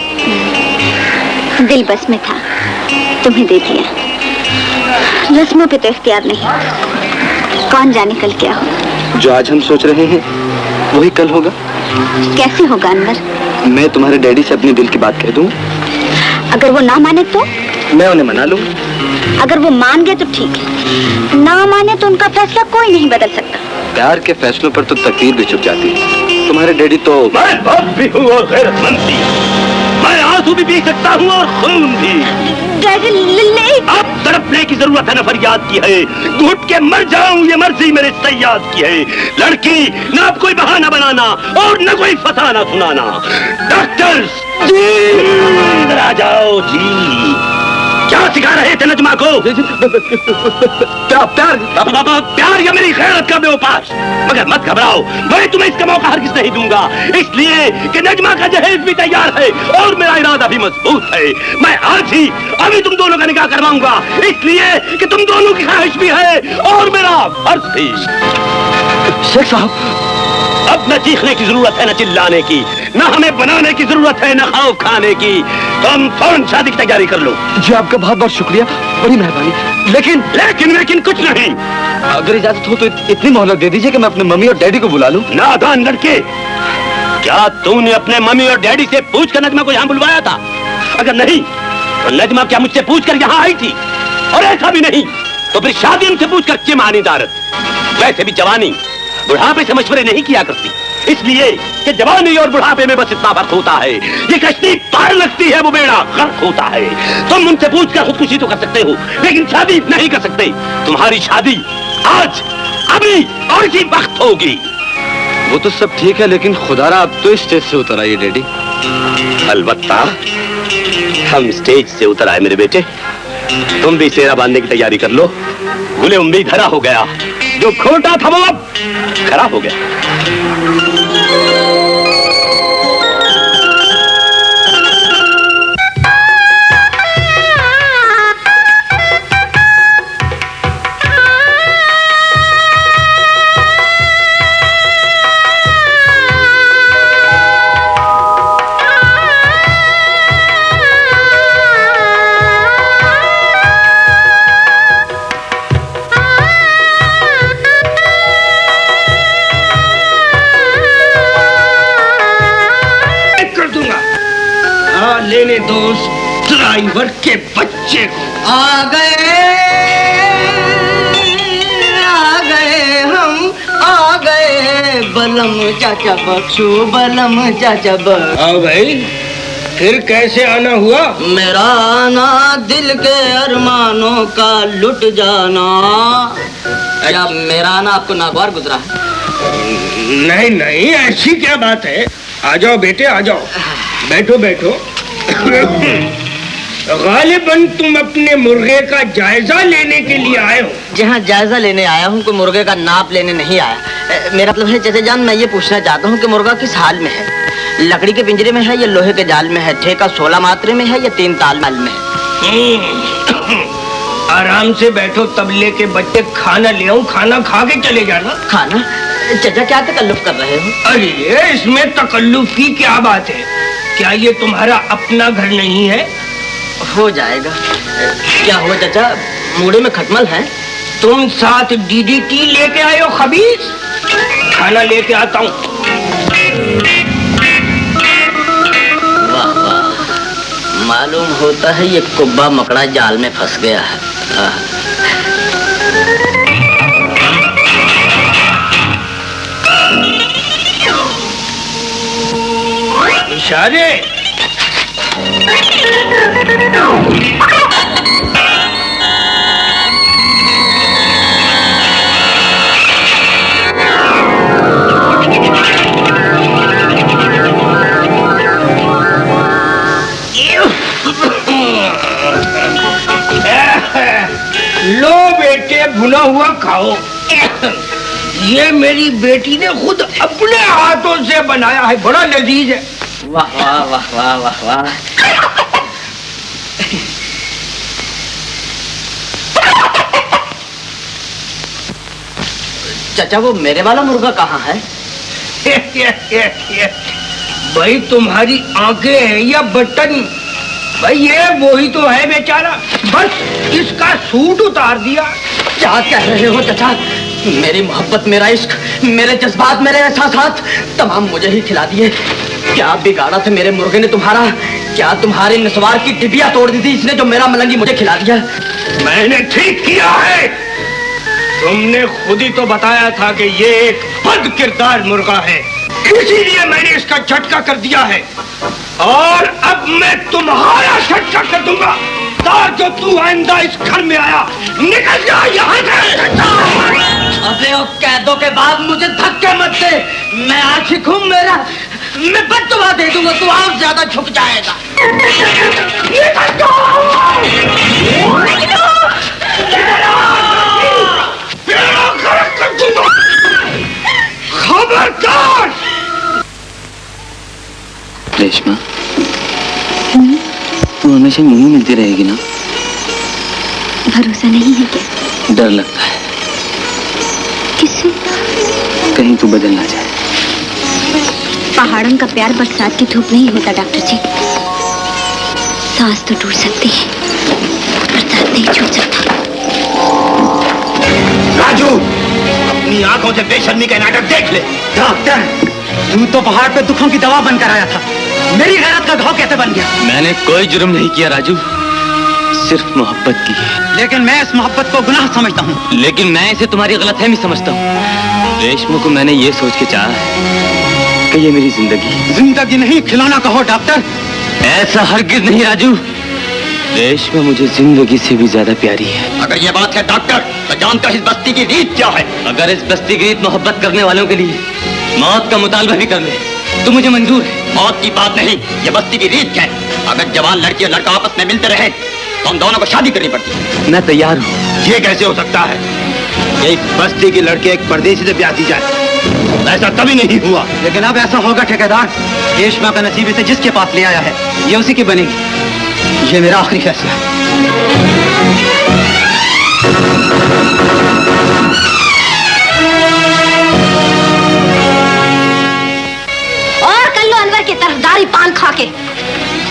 दिल बस में था, तुम्हें दे दिया। रस्मों पे तो इख्तियार नहीं, कौन जाने कल क्या हो। जो आज हम सोच रहे हैं वही कल होगा। कैसे होगा अनवर? मैं तुम्हारे डैडी से अपने दिल की बात कह दूं। अगर वो ना माने तो? मैं उन्हें मना लूं। अगर वो मान गए तो ठीक है, ना माने तो उनका फैसला कोई नहीं बदल सकता। प्यार के फैसलों पर तो तकदीर भी छुप जाती है। तुम्हारे डैडी तो मैं बाप भी हूँ और गैरतमंद भी। मैं आंसू भी पी सकता हूँ और खून भी। डैडी अब तड़पने की जरूरत है न फरियाद की है। घुट के मर जाऊं ये मर्जी मेरे सयाद की है। लड़की न अब कोई बहाना बनाना और न कोई फसाना सुनाना। डॉक्टर्स जी इधर आ जाओ जी। क्या सिखा रहे थे नजमा को? प्यार या मेरी खैरत का बेवपास। मगर मत घबराओ, मैं तुम्हें इसका मौका हरगिज नहीं दूंगा, इसलिए कि नजमा का जहेज भी तैयार है और मेरा इरादा भी मजबूत है। मैं आज ही अभी तुम दोनों का निकाह करवाऊंगा, इसलिए कि तुम दोनों की ख्वाहिश भी है और मेरा फर्ज भी। शेख साहब, अब न चीखने की जरूरत है न चिल्लाने की, न हमें बनाने की जरूरत है न खौफ खाने की। तुम फौरन शादी की तैयारी कर लो। जी आपका बहुत बहुत शुक्रिया, बड़ी मेहरबानी। लेकिन कुछ नहीं। अगर इजाजत हो तो इतनी मोहलत दे दीजिए कि मैं अपने मम्मी और डैडी को बुला लूं। नादान लड़के, क्या तूने अपने मम्मी और डैडी से पूछकर नजमा को यहाँ बुलवाया था? अगर नहीं तो नजमा क्या मुझसे पूछकर यहाँ आई थी? और ऐसा भी नहीं तो फिर शादी उनसे पूछकर क्यों मानी दारत? वैसे भी जवानी बुढ़ापे से मशवरे नहीं किया करती, इसलिए कि जवानी और बुढ़ापे में बस इतना फर्क होता है। ये कश्ती पार लगती है, वो बेड़ा गर्क होता है। तुम उनसे पूछकर खुदकुशी तो कर सकते हो, लेकिन शादी नहीं कर सकते। तुम्हारी शादी आज, अभी और इसी वक्त होगी। वो तो सब ठीक है, लेकिन खुदारा अब तो स्टेज से उतर आइए डैडी। अलबत्ता हम स्टेज से उतर आए मेरे बेटे। तुम भी सेरा बांधने की तैयारी कर लो। गुले उम्मीद हरा हो गया, जो खोटा था वो अब खराब हो गया। लेने दो ड्राइवर के बच्चे को। आ गए हम, आ गए बलम चाचा बख्शो, बलम चाचा बख्शो। आओ भाई, फिर कैसे आना हुआ? मेरा आना दिल के अरमानों का लुट जाना। क्या मेरा आना आपको नागवार गुजरा है? नहीं नहीं, ऐसी क्या बात है। आ जाओ बेटे, आ जाओ, बैठो बैठो। गालिबन तुम अपने मुर्गे का जायजा लेने के लिए आए हो। जी हाँ, जायजा लेने आया हूँ, कोई मुर्गे का नाप लेने नहीं आया। मेरा मतलब है चचे जान, मैं ये पूछना चाहता हूँ कि मुर्गा किस हाल में है? लकड़ी के पिंजरे में है या लोहे के जाल में है? ठेका 16 मात्रे में है या 3 ताल में है? आराम से बैठो, तबले के बच्चे। खाना ले आऊं, खाना खा के चले जाना। खाना? चचा क्या तकल्लुफ कर रहे हो? अरे इसमें तकल्लुफ की क्या बात है? क्या ये तुम्हारा अपना घर नहीं है? हो जाएगा। क्या हुआ चचा, मूड़े में खटमल है? तुम साथ DDT लेके आए हो खबीस? खाना लेके आता हूँ। वाह वाह, मालूम होता है ये कुब्बा मकड़ा जाल में फंस गया है। इशारे लो बेटे, भुना हुआ खाओ। ये मेरी बेटी ने खुद अपने हाथों से बनाया है, बड़ा लजीज है। वाह वाह वाह वाह वाह वाह। चाचा वो मेरे वाला मुर्गा कहाँ है? भाई तुम्हारी आंखें हैं या बटन? भाई ये वही तो है बेचारा, बस इसका सूट उतार दिया। क्या कह रहे हो चाचा? मेरी मोहब्बत, मेरा इश्क, मेरे जज्बात, मेरे एहसासात तमाम मुझे ही खिला दिए। क्या बिगाड़ा था मेरे मुर्गे ने तुम्हारा? क्या तुम्हारी नस्वार की टिबिया तोड़ दी थी इसने जो मेरा मलंगी मुझे खिला दिया? मैंने ठीक किया है। तुमने खुद ही तो बताया था कि ये एक बद किरदार मुर्गा है, इसीलिए मैंने इसका झटका कर दिया है। और अब मैं तुम्हारा झटका कर दूंगा। तार जो तू आइंदा इस घर में आया, निकल जा यहाँ से। अबे ओ कैदों के बाद मुझे धक्के मत दे। मैं आशिक हूँ, मेरा मैं बद्दुआ दे दूंगा, तू और ज्यादा झुक जाएगा। खबरदार! रेशमा, तू हमेशा यूं ही मिलती रहेगी ना? भरोसा नहीं है क्या? डर लगता है किससे? कहीं तू बदल ना जाए। पहाड़ों का प्यार बरसात की धूप नहीं होता डॉक्टर जी। सांस तो टूट सकती है, बरसात नहीं छूट सकता। राजू, अपनी आंखों से बेशर्मी का नाटक देख ले। डॉक्टर, तू तो पहाड़ पे दुखों की दवा बनकर आया था, मेरी गैरत का घाव कैसे बन गया? मैंने कोई जुर्म नहीं किया राजू, सिर्फ मोहब्बत की है। लेकिन मैं इस मोहब्बत को गुनाह समझता हूँ। लेकिन मैं इसे तुम्हारी गलतफहमी समझता हूँ। रेशमा को मैंने ये सोच के चाहा है कि ये मेरी जिंदगी। जिंदगी नहीं, खिलौना कहो डॉक्टर। ऐसा हरगिज नहीं राजू, रेशमा मुझे जिंदगी से भी ज्यादा प्यारी है। अगर ये बात है डॉक्टर, तो जानता इस बस्ती की रीत क्या है? अगर इस बस्ती की रीत मोहब्बत करने वालों के लिए मौत का मुतालबा भी कर ले तो मुझे मंजूर है। मौत की बात नहीं, ये बस्ती की रीत है। अगर जवान लड़की और लड़का आपस में मिलते रहे तो हम दोनों को शादी करनी पड़ती है। मैं तैयार हूँ। ये कैसे हो सकता है? ये बस्ती की लड़की एक परदेसी से ब्याह दी जाए, ऐसा कभी नहीं हुआ। लेकिन अब ऐसा होगा ठेकेदार, रेशमा का नसीब इसे जिसके पास ले आया है ये उसी की बनेगी। ये मेरा आखिरी फैसला है। और कर लो अनवर की तरफदारी पान खा के।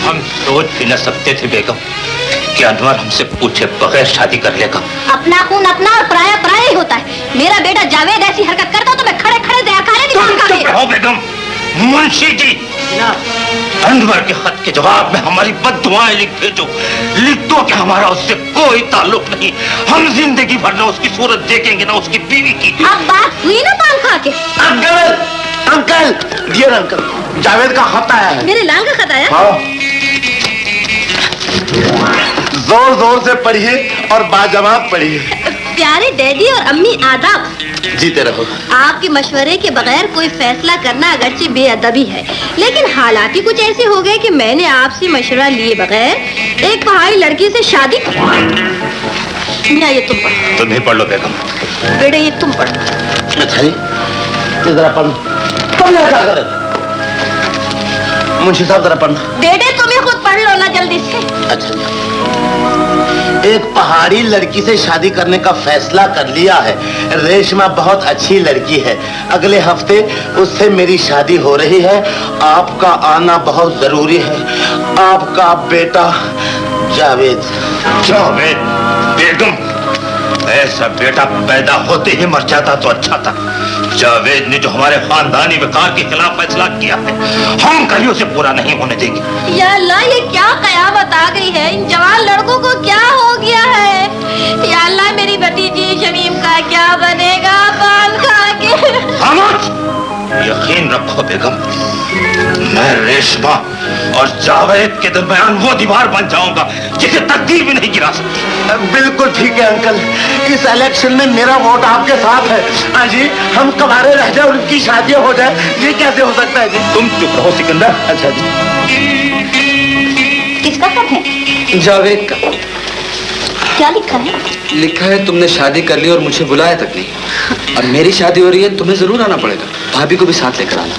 हम सोच भी न सकते थे बेगम कि अनवर हमसे पूछे बगैर शादी कर लेगा। अपना खून अपना और पराया पराया ही होता है। मेरा बेटा जावेद ऐसी हरकत करता तो मैं खड़े खड़े दयाखाने निकाल खा चुप रहो बेगम। मुंशी जी, अनवर के खत के जवाब में हमारी बद्दुआएं लिख भेजो। लिख दो कि हमारा उससे कोई ताल्लुक नहीं। हम जिंदगी भर न उसकी सूरत देखेंगे ना उसकी बीवी की। अब बात हुई ना पान खा के। Uncle, uncle, dear uncle, Javed का खत आया है। मेरे लाल का खत आया? हाँ। जोर जोर से पढ़िए और बाजवाब पढ़िए। प्यारे डैडी और अम्मी आदाब। जीते रहो। आपके मशवरे के बगैर कोई फैसला करना अगरचे बेअदबी है, लेकिन हालात ही कुछ ऐसे हो गए कि मैंने आपसे मशवरा लिए बगैर एक पहाड़ी लड़की से शादी कर। ये तुम पढ़ो। तुम ही पढ़ लो बेगम। बेटे ये तुम पढ़ो। अच्छा जी, जरा पढ़ो। मुंशी साहब जरा पढ़ना। बेटे तुम ही खुद पढ़ लो ना जल्दी से। अच्छा जी। एक पहाड़ी लड़की से शादी करने का फैसला कर लिया है। रेशमा बहुत अच्छी लड़की है। अगले हफ्ते उससे मेरी शादी हो रही है। आपका आना बहुत जरूरी है। आपका बेटा जावेद। जावेद? बेगम, ऐसा बेटा पैदा होते ही मर जाता तो अच्छा था। जावेद ने जो हमारे खानदानी विकार के खिलाफ फैसला किया है, हम कभी उसे पूरा नहीं होने देंगे। या अल्लाह, ये क्या कयामत आ गई है? इन जवान लड़कों को क्या हो गया है? या अल्लाह, मेरी भतीजी शमीम का क्या बनेगा पान खा के? खामोश! यकीन रखो बेगम, मैं रेशमा और जावेद के दरमियान वो दीवार बन जाऊंगा जिसे तकदीर भी नहीं गिरा सकती। बिल्कुल ठीक है अंकल, इस इलेक्शन में मेरा वोट आपके साथ है। अजी, हम कबारे रह जाए और उनकी शादी हो जाए, ये कैसे हो सकता है जी? तुम चुप रहो सिकंदर। अच्छा जी। किसका खत है? जावेद का। क्या लिखा है? लिखा है तुमने शादी कर ली और मुझे बुलाया तक नहीं। अब मेरी शादी हो रही है, तुम्हें जरूर आना पड़ेगा। भाभी को भी साथ लेकर आना।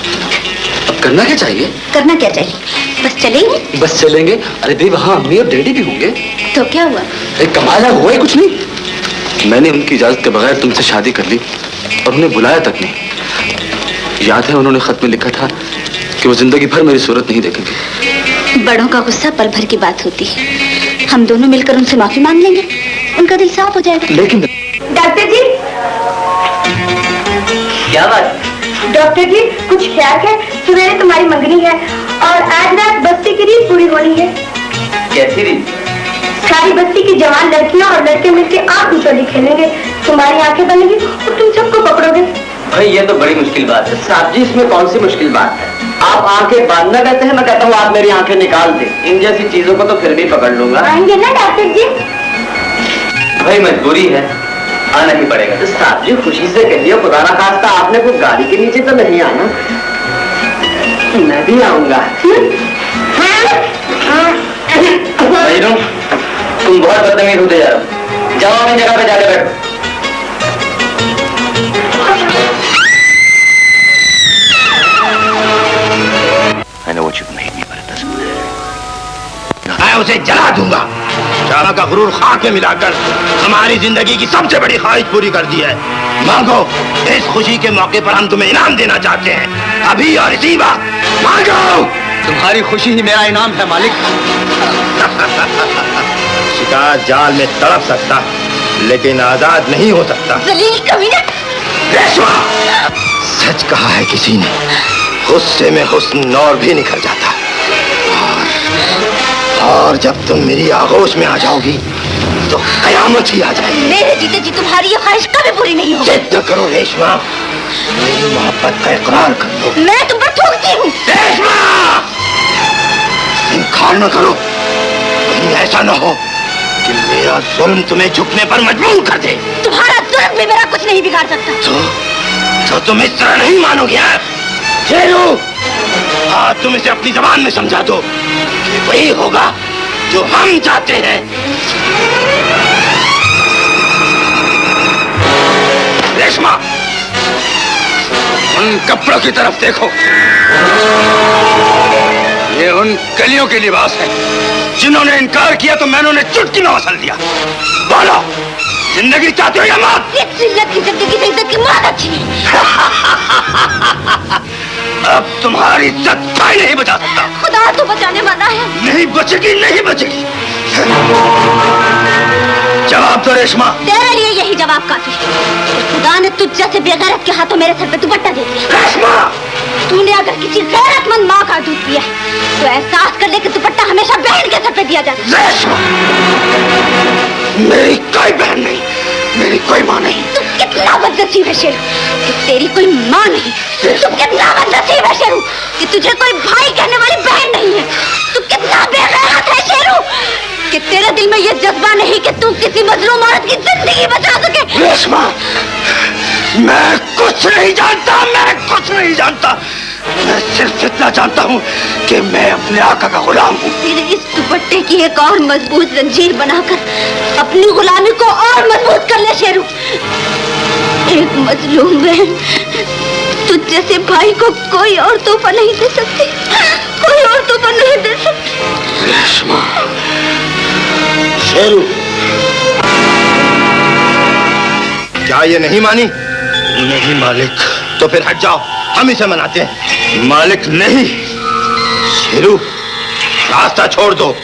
अब करना क्या चाहिए? करना क्या चाहिए? बस चलेंगे? बस चलेंगे? अरे भाई, वहाँ अम्मी और डैडी भी होंगे। तो क्या हुआ? एक कमाल है, हुआ ही कुछ नहीं। मैंने उनकी इजाजत के बगैर तुमसे शादी कर ली और उन्हें बुलाया तक नहीं। याद है उन्होंने खत में लिखा था कि वो जिंदगी भर मेरी सूरत नहीं देखेंगे। बड़ों का गुस्सा पल भर की बात होती है। हम दोनों मिलकर उनसे माफी मांग लेंगे, उनका दिल साफ हो जाएगा। लेकिन डॉक्टर जी, क्या बात? डॉक्टर जी कुछ ख्याल है? सवेरे तुम्हारी मंगनी है और आज रात बस्ती की रीत पूरी होनी है। कैसी रीत? सारी बस्ती की जवान लड़कियां और लड़के मिलकर आंख उछाली खेलेंगे। तुम्हारी आंखें बनेंगी और तुम सबको पकड़ोगे। भाई ये तो बड़ी मुश्किल बात है। साहब जी इसमें कौन सी मुश्किल बात है? आप आंखें बांधना कहते हैं, मैं कहता हूँ आप मेरी आंखें निकाल दें। इन जैसी चीजों को तो फिर भी पकड़ लूंगा। आएंगे ना डॉक्टर जी? भाई मजबूरी है, आना ही पड़ेगा। तो साहब जी खुशी से कहिए, खुदा ना खास्ता आपने कोई गाड़ी के नीचे तो नहीं आना। मैं भी आऊंगा। तुम बहुत बदतमीज होते जा रहे हो। जाओ अपनी जगह पे जाके बैठो। I know what you've made me, but it doesn't matter. मैं उसे जला दूंगा। शाला का गुरूर खाक में मिलाकर हमारी जिंदगी की सबसे बड़ी ख्वाहिश पूरी कर दी है। मांगो, इस खुशी के मौके पर हम तुम्हें इनाम देना चाहते हैं, अभी और इसी वक्त। मांगो। तुम्हारी खुशी ही मेरा इनाम है मालिक। शिकार जाल में तड़प सकता है, लेकिन आजाद नहीं हो सकता। जलील कमीना। रेशमा, सच कहा है किसी ने, गुस्से में हुस्न और भी निखर जाता है। और जब तुम मेरी आगोश में आ जाओगी तो कयामत ही आ जाएगी। मेरे जीते जी तुम्हारी ये ख्वाहिश कभी पूरी नहीं होगी। जिद न करो रेशमा, मेरी मोहब्बत का इकरार कर लो। मैं तुम पर थूकती हूँ। रेशमा, इनकार न करो, कहीं ऐसा न हो कि मेरा जुल्म तुम्हें झुकने पर मजबूर कर दे। तुम्हारा जुल्म भी मेरा कुछ नहीं बिगाड़ सकता। तो तुम इस तरह नहीं मानोगे। शेरू, हाँ तुम इसे अपनी जबान में समझा दो कि वही होगा जो हम चाहते हैं। रेशमा, उन कपड़ों की तरफ देखो। ये उन कलियों के लिबास है जिन्होंने इनकार किया तो मैंने उन्हें चुटकी में वसल दिया। बोलो, जिंदगी चाहते हो या मौत? एक जिल्लत की जिंदगी से इज्जत की मौत अच्छी है। अब तुम्हारी इज्जत कोई नहीं बचा सकता। खुदा तो बचाने वाला है। नहीं बचेगी, नहीं बचेगी। जवाब दो रेशमा। तेरे लिए यही जवाब काफी है। खुदा ने तुझ जैसे बेगैरत के हाथों मेरे सर पे दुपट्टा दे दिया। रेशमा, तूने अगर किसी गैरतमंद माँ का दूध पिया तो एहसास कर ले कि दुपट्टा हमेशा बहन के सर पे दिया जाता है। रेशमा, मेरी कोई बहन नहीं, मेरी कोई माँ नहीं। तू कितना बदनसीब है शेरू कि तेरी कोई माँ नहीं। तू कितना बदनसीब है शेरू कि तुझे कोई भाई कहने वाली बहन नहीं है। तू कितना बेगैरत है शेरू कि तेरे दिल में ये जज्बा नहीं कि तू किसी मजलूम औरत की जिंदगी बचा सके। रेशमा, मैं कुछ नहीं जानता, मैं कुछ नहीं जानता। मैं सिर्फ इतना जानता हूँ कि मैं अपने आका का गुलाम हूँ। तेरे इस दुपट्टे की एक और मजबूत जंजीर बनाकर अपनी गुलामी को और मजबूत कर ले शेरू। एक मजलूम बहन तुझ जैसे भाई को कोई और तोहफा नहीं दे सकती, कोई और तोहफा नहीं दे सकती। रेशमा, शेरू, क्या ये नहीं मानी? नहीं मालिक। तो फिर हट जाओ, हम इसे मनाते हैं। मालिक नहीं। शेरू, रास्ता छोड़ दो,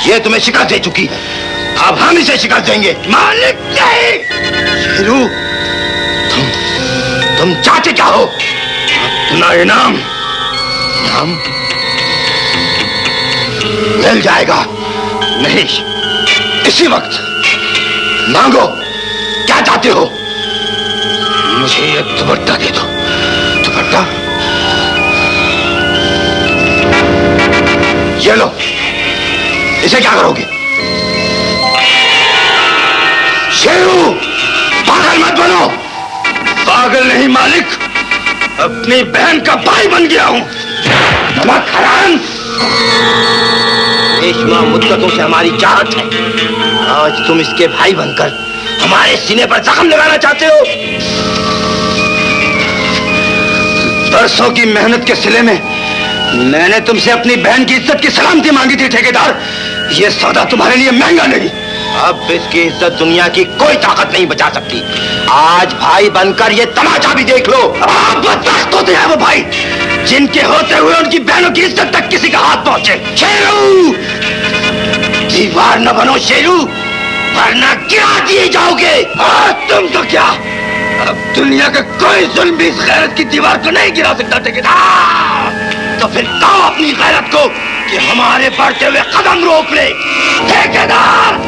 ये तुम्हें शिकस्त दे चुकी है, अब हम इसे शिकस्त देंगे। मालिक नहीं। शेरू, तुम चाहते क्या हो? अपना इनाम मिल जाएगा। नहीं, इसी वक्त मांगो, क्या चाहते हो? मुझे ये दुपट्टा दे दो। दुपट्टा? ये लो, इसे क्या करोगे? शेरू, पागल मत बनो। पागल नहीं मालिक, अपनी बहन का भाई बन गया हूं। नमक हराम। रेशमा मुद्दतों से हमारी चाहत है, आज तुम इसके भाई बनकर हमारे सीने पर जख्म लगाना चाहते हो। बरसों की मेहनत के सिले में मैंने तुमसे अपनी बहन की इज्जत की सलामती मांगी थी ठेकेदार। ये सौदा तुम्हारे लिए महंगा नहीं, अब इसकी इज्जत दुनिया की कोई ताकत नहीं बचा सकती। आज भाई बनकर ये तमाचा भी देख लो। आप बदबख्त होते हैं वो भाई जिनके होते हुए उनकी बहनों की इज्जत तक किसी का हाथ पहुंचे। शेरू, दीवार न बनो शेरू, वरना गिरा दिए जाओगे। तुम तो क्या, अब दुनिया का कोई जुल्म भी इस गैरत की दीवार को नहीं गिरा सकता। ठेकेदार, तो फिर कहो अपनी गैरत को कि हमारे बढ़ते हुए कदम रोक ले। ठेकेदार,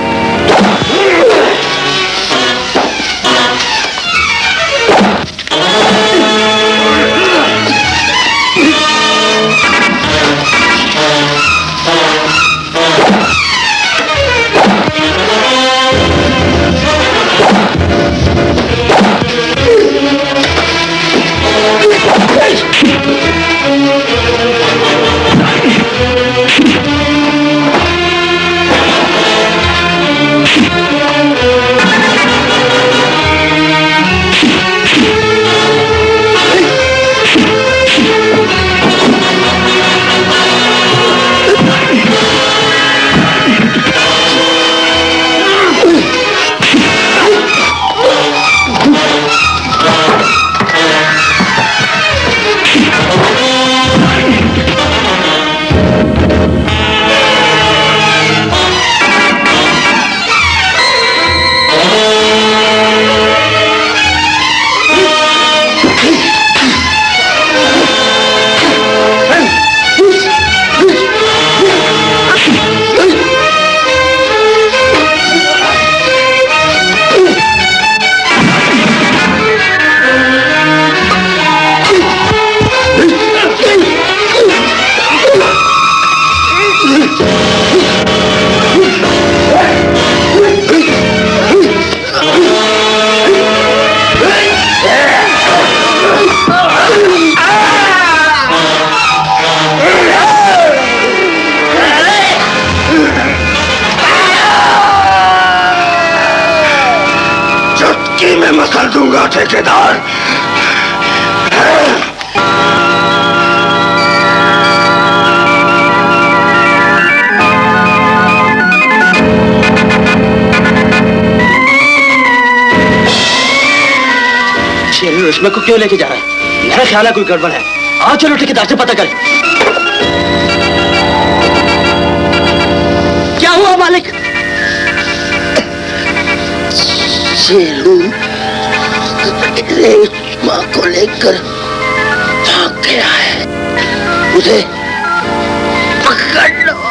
मैं मसल दूंगा ठेकेदार। शेरू रेशमा को क्यों लेके जा रहा है? मेरा ख्याल है कोई गड़बड़ है। आओ चलो ठेकेदार से पता करें। क्या हुआ मालिक? शेरू रेशमा को लेकर भाग गया है, उसे पकड़ लो।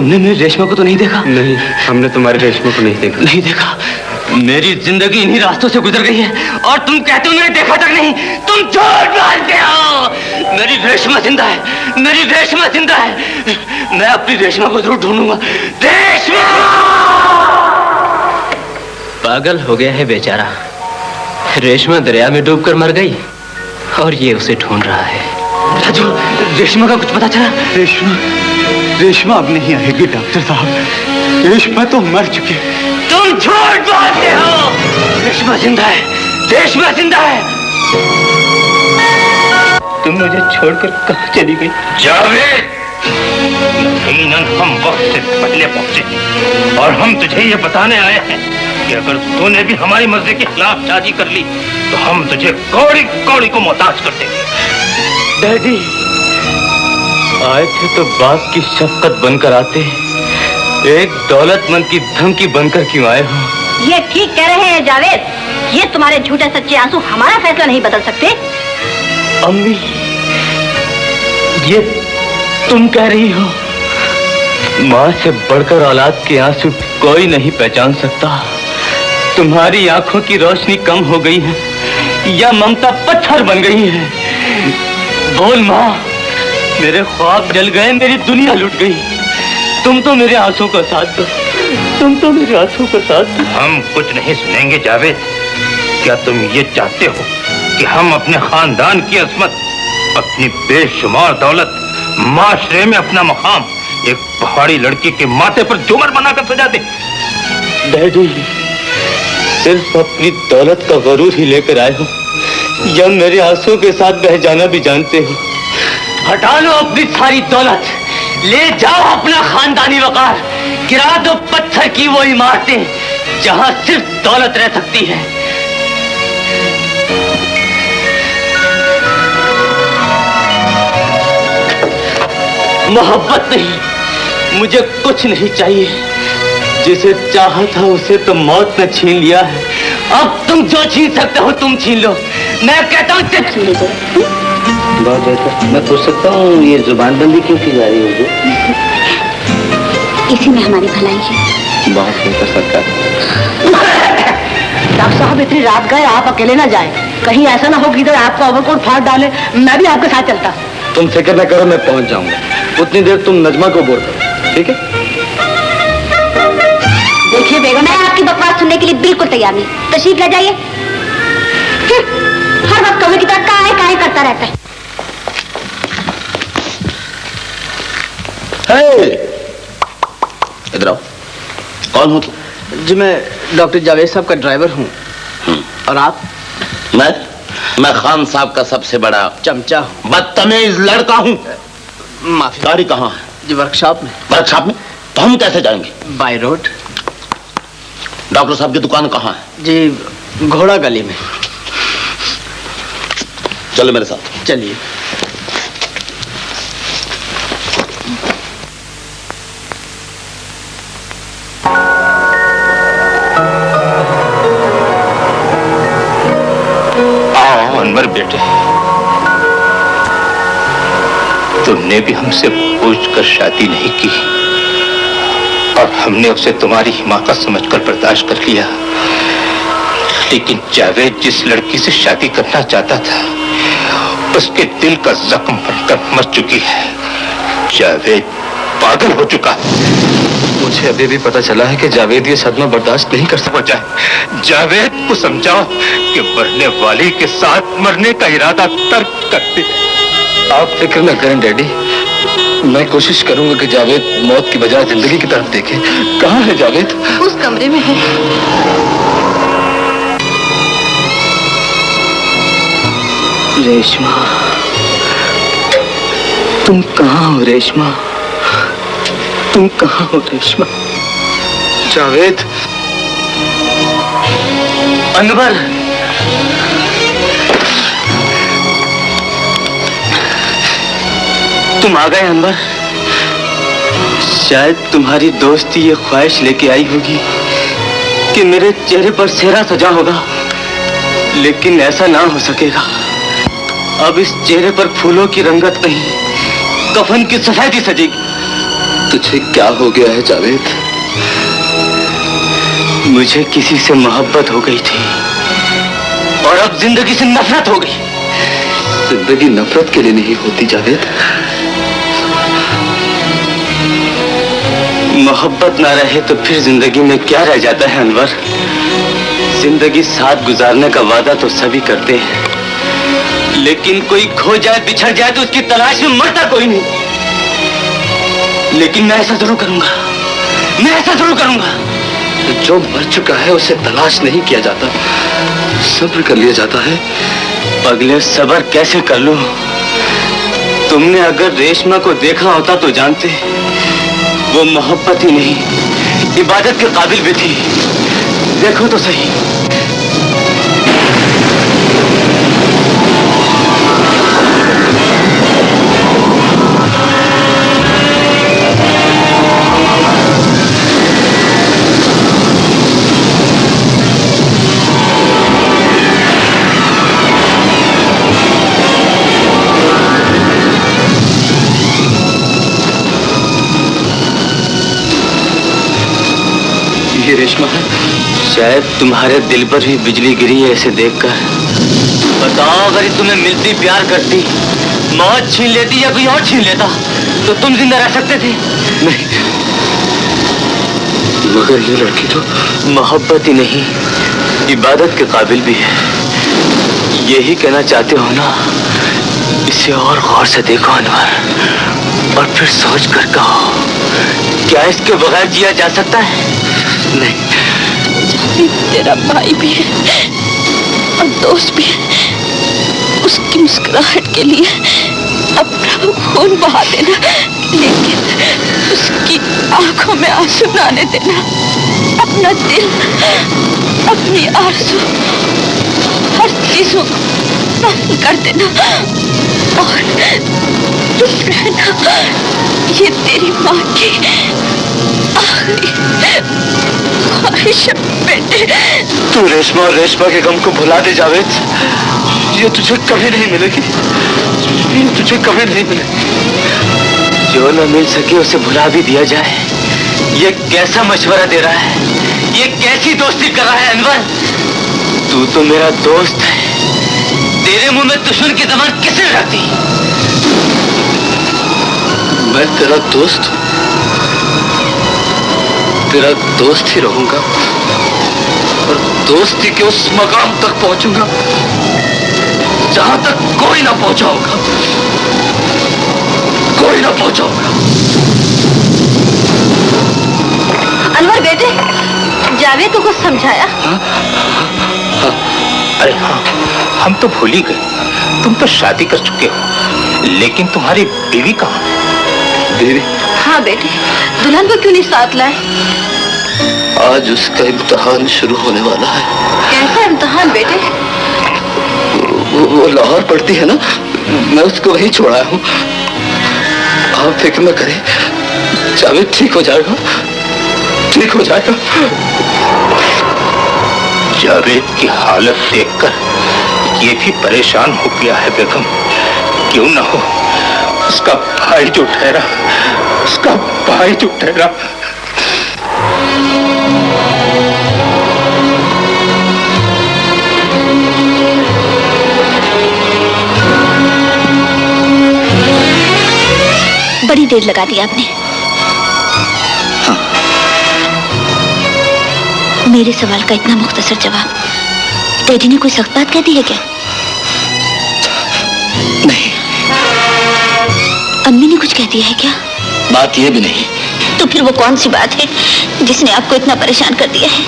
तुमने मेरी रेशमा को तो नहीं देखा? नहीं, हमने तुम्हारी रेशमा को नहीं देखा। नहीं देखा? मेरी जिंदगी इन्हीं रास्तों से गुजर गई है और तुम कहते हो मैंने देखा तक नहीं। तुम झूठ बोलते हो। मेरी रेशमा जिंदा है, मेरी रेशमा जिंदा है। मैं अपनी रेशमा को जरूर ढूंढूंगा। रेशमा! पागल हो गया है बेचारा। रेशमा दरिया में डूबकर मर गई और ये उसे ढूंढ रहा है। राजू, रेशमा का कुछ पता चला? रेशमा अब नहीं आएगी डॉक्टर साहब। रेशमा तो मर चुकी है। तुम झूठ बोलते हो। रेशमा जिंदा है, रेशमा जिंदा है। तुम मुझे छोड़कर कहाँ चली गई? जावेद, यकीनन हम वक्त से पहले पहुंचे और हम तुझे ये बताने आए हैं कि अगर तूने भी हमारी मर्जी के खिलाफ शादी कर ली तो हम तुझे कौड़ी कौड़ी को मोहताज कर देंगे। डैडी, आए थे तो बाप की शफकत बनकर आते, एक दौलतमंद की धमकी बनकर क्यों आए हो? ये ठीक कह रहे हैं जावेद। ये तुम्हारे झूठे सच्चे आंसू हमारा फैसला नहीं बदल सकते। अम्मी, ये तुम कह रही हो? माँ से बढ़कर औलाद के आंसू कोई नहीं पहचान सकता। तुम्हारी आंखों की रोशनी कम हो गई है या ममता पत्थर बन गई है? बोल माँ, मेरे ख्वाब जल गए, मेरी दुनिया लुट गई। तुम तो मेरे आंसू का साथ दो, तुम तो मेरे आंसू का साथ दो। हम कुछ नहीं सुनेंगे जावेद। क्या तुम ये चाहते हो कि हम अपने खानदान की अजमत, अपनी बेशुमार दौलत, माशरे में अपना मकाम एक पहाड़ी लड़की के माथे पर झूमर बनाकर सजा दे? डैडी, सिर्फ अपनी दौलत का गरूर ही लेकर आए हो या मेरे आंसू के साथ बह जाना भी जानते हो? हटा लो अपनी सारी दौलत, ले जाओ अपना खानदानी वकार, गिरा दो पत्थर की वो इमारतें जहां सिर्फ दौलत रह सकती है। मोहब्बत नहीं, मुझे कुछ नहीं चाहिए। जिसे चाहा था उसे तो मौत ने छीन लिया है। अब तुम जो छीन सकते हो तुम छीन लो। मैं कहता हूँ बहुत बेहतर। मैं पूछ सकता हूँ ये जुबानबंदी क्यों की जा रही है? इसी में हमारी भलाई है। बहुत बेहतर सरकार। डॉक्टर साहब, इतनी रात गए, आप अकेले ना जाएं। कहीं ऐसा ना हो कि इधर आपका ओवरकोट फाड़ डाले। मैं भी आपके साथ चलता। तुम फिक्र न करो, मैं पहुंच जाऊंगा। उतनी देर तुम नजमा को बोर करो, ठीक है? देखिए बेगम, मैं आपकी बकवास सुनने के लिए बिल्कुल तैयार नहीं। तशरीफ ले जाइए। हर वक्त कौवे की तरह काहे करता रहता है। इधर आओ। कौन हो तुम? जी मैं डॉक्टर जावेद साहब का ड्राइवर हूँ। और आप? मैं खान साहब का सबसे बड़ा चमचा हूँ। बदतमीज लड़का हूँ। माफी। गाड़ी कहाँ है? जी वर्कशॉप में। वर्कशॉप में? तो हम कैसे जाएंगे? By road. डॉक्टर साहब की दुकान कहाँ है? जी घोड़ा गली में। चलो मेरे साथ। चलिए। आओ अनवर बेटे, तुमने भी हमसे पूछकर शादी नहीं की और हमने उसे तुम्हारी माँ का समझकर बर्दाश्त कर लिया। लेकिन जावेद जिस लड़की से शादी करना चाहता था उसके दिल का जख्म बनकर मर चुकी है। जावेद पागल हो चुका है। मुझे अभी भी पता चला है कि जावेद ये सदमा बर्दाश्त नहीं कर सकता। जावेद को समझाओ कि मरने वाली के साथ मरने का इरादा तर्क करते। आप फिक्र न करें डैडी, मैं कोशिश करूंगा कि जावेद मौत की बजाय जिंदगी की तरफ देखे। कहाँ है जावेद? उस कमरे में है। रेशमा, तुम कहाँ हो रेशमा? तुम कहाँ हो रेशमा? जावेद। अनवर, तुम आ गए अनवर। शायद तुम्हारी दोस्ती ये ख्वाहिश लेके आई होगी कि मेरे चेहरे पर सेहरा सजा होगा, लेकिन ऐसा ना हो सकेगा। अब इस चेहरे पर फूलों की रंगत नहीं, कफन की सफेदी सजेगी। तुझे क्या हो गया है जावेद? मुझे किसी से मोहब्बत हो गई थी और अब जिंदगी से नफरत हो गई। जिंदगी नफरत के लिए नहीं होती जावेद। मोहब्बत ना रहे तो फिर जिंदगी में क्या रह जाता है अनवर? जिंदगी साथ गुजारने का वादा तो सभी करते हैं, लेकिन कोई खो जाए, बिछड़ जाए तो उसकी तलाश में मरता कोई नहीं। लेकिन मैं ऐसा जरूर करूंगा, मैं ऐसा जरूर करूंगा। जो मर चुका है उसे तलाश नहीं किया जाता, सब्र कर लिया जाता है। पगले सब्र कैसे कर लूं? तुमने अगर रेशमा को देखा होता तो जानते, वो मोहब्बत ही नहीं इबादत के काबिल भी थी। देखो तो सही। ये रेशमा है? शायद तुम्हारे दिल पर भी बिजली गिरी है ऐसे देखकर। बताओ, अगर ये तुम्हें मिलती, प्यार करती, मौत छीन लेती या कोई और छीन लेता तो तुम जिंदा रह सकते थे? नहीं, मगर ये लड़की तो मोहब्बत ही नहीं इबादत के काबिल भी है। यही कहना चाहते हो ना? इसे और गौर से देखो अनवर, और फिर सोच कर कहो, क्या इसके बगैर जिया जा सकता है? नहीं। तेरा भाई भी है और दोस्त भी है। उसकी मुस्कुराहट के लिए अपना खून बहा देना, लेकिन उसकी आंखों में आंसू न आने देना। अपना दिल, अपनी आरज़ू, हर चीजों को बंद कर देना और चुप रहना। ये तेरी माँ की आखिरी ख्वाहिश है बेटे। तू रेशमा और रेशमा के गम को भुला दे जावेद। ये तुझे कभी नहीं मिलेगी, ये तुझे कभी नहीं मिलेगी। जो न मिल सके उसे भुला भी दिया जाए। ये कैसा मशवरा दे रहा है? ये कैसी दोस्ती कर रहा है अनवर? तू तो मेरा दोस्त है, तेरे मुंह में दुश्मन की जबान किसने रख दी? मैं तेरा दोस्त ही रहूंगा और दोस्ती के उस मकाम तक पहुंचूंगा जहां तक कोई ना पहुंचा होगा, कोई ना पहुंचा होगा। अनवर बेटे, जावेद को कुछ समझाया? अरे हाँ, हम तो भूल ही गए। तुम तो शादी कर चुके हो, लेकिन तुम्हारी बीवी कहाँ है? बीवी? हाँ बेटे, दुल्हन को क्यों नहीं साथ लाए? आज उसका इम्तिहान शुरू होने वाला है। कैसा इम्तिहान बेटे? वो लाहौर पढ़ती है ना, मैं उसको वहीं छोड़ा हूँ। आप फिक्र न करें, जावेद ठीक हो जाएगा, ठीक हो जाएगा। जावेद की हालत देखकर ये भी परेशान हो गया है बेगम। क्यों न हो, उसका भाई जो ठहरा, उसका भाई जो ठहरा। बड़ी देर लगा दी आपने। हाँ। मेरे सवाल का इतना मुख्तसर जवाब, डैडी ने कोई सख्त बात कह दी है क्या? नहीं। अम्मी ने कुछ कह दिया है क्या? बात ये भी नहीं। तो फिर वो कौन सी बात है जिसने आपको इतना परेशान कर दिया है?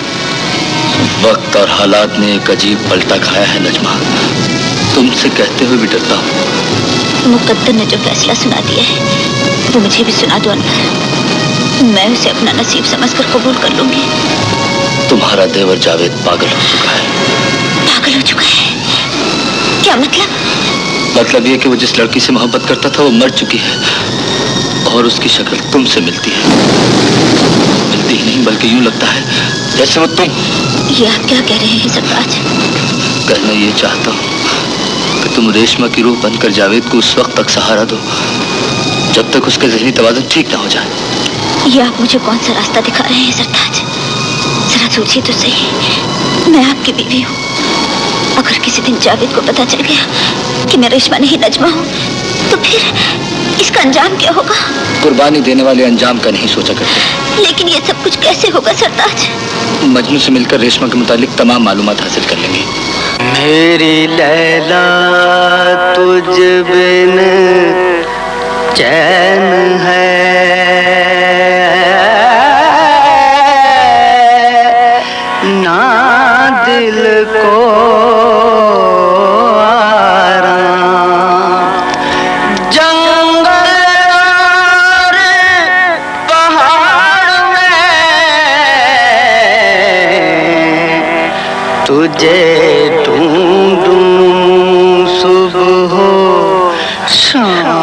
वक्त और हालात ने एक अजीब पलटा खाया है नजमा। तुमसे कहते हुए भी डरता हूँ। मुकद्दर ने जो फैसला सुना दिया है वो मुझे भी सुना दो अनवर। मैं उसे अपना नसीब समझकर कबूल कर लूंगी। तुम्हारा देवर जावेद पागल हो चुका है। पागल हो चुका है? क्या मतलब? मतलब ये कि वो जिस लड़की से मोहब्बत करता था वो मर चुकी है और उसकी शक्ल तुमसे मिलती है। मिलती ही नहीं बल्कि यूं लगता है जैसे वो तुम। ये आप क्या कह रहे हैं सरताज? कहना ये चाहता हूँ कि तुम रेशमा की रूह बनकर जावेद को उस वक्त तक सहारा दो जब तक उसका ज़हनी तवाज़ुन ठीक ना हो जाए। ये आप मुझे कौन सा रास्ता दिखा रहे हैं सरताज? जरा सोचिए तो सही, मैं आपकी बीवी हूँ। अगर किसी दिन जावेद को पता चल गया कि मैं रेशमा नहीं नजमा हूँ, तो फिर इसका अंजाम क्या होगा? कुर्बानी देने वाले अंजाम का नहीं सोचा करते। लेकिन ये सब कुछ कैसे होगा सरताज? मजनू से मिलकर रेशमा के मुतालिक तमाम मालूमात हासिल कर लेंगे। मेरी लैला तुझ बिन चैन है ना दिल को आराम। जंगल और पहाड़ में तुझे ढूंढूं सुबह शाम।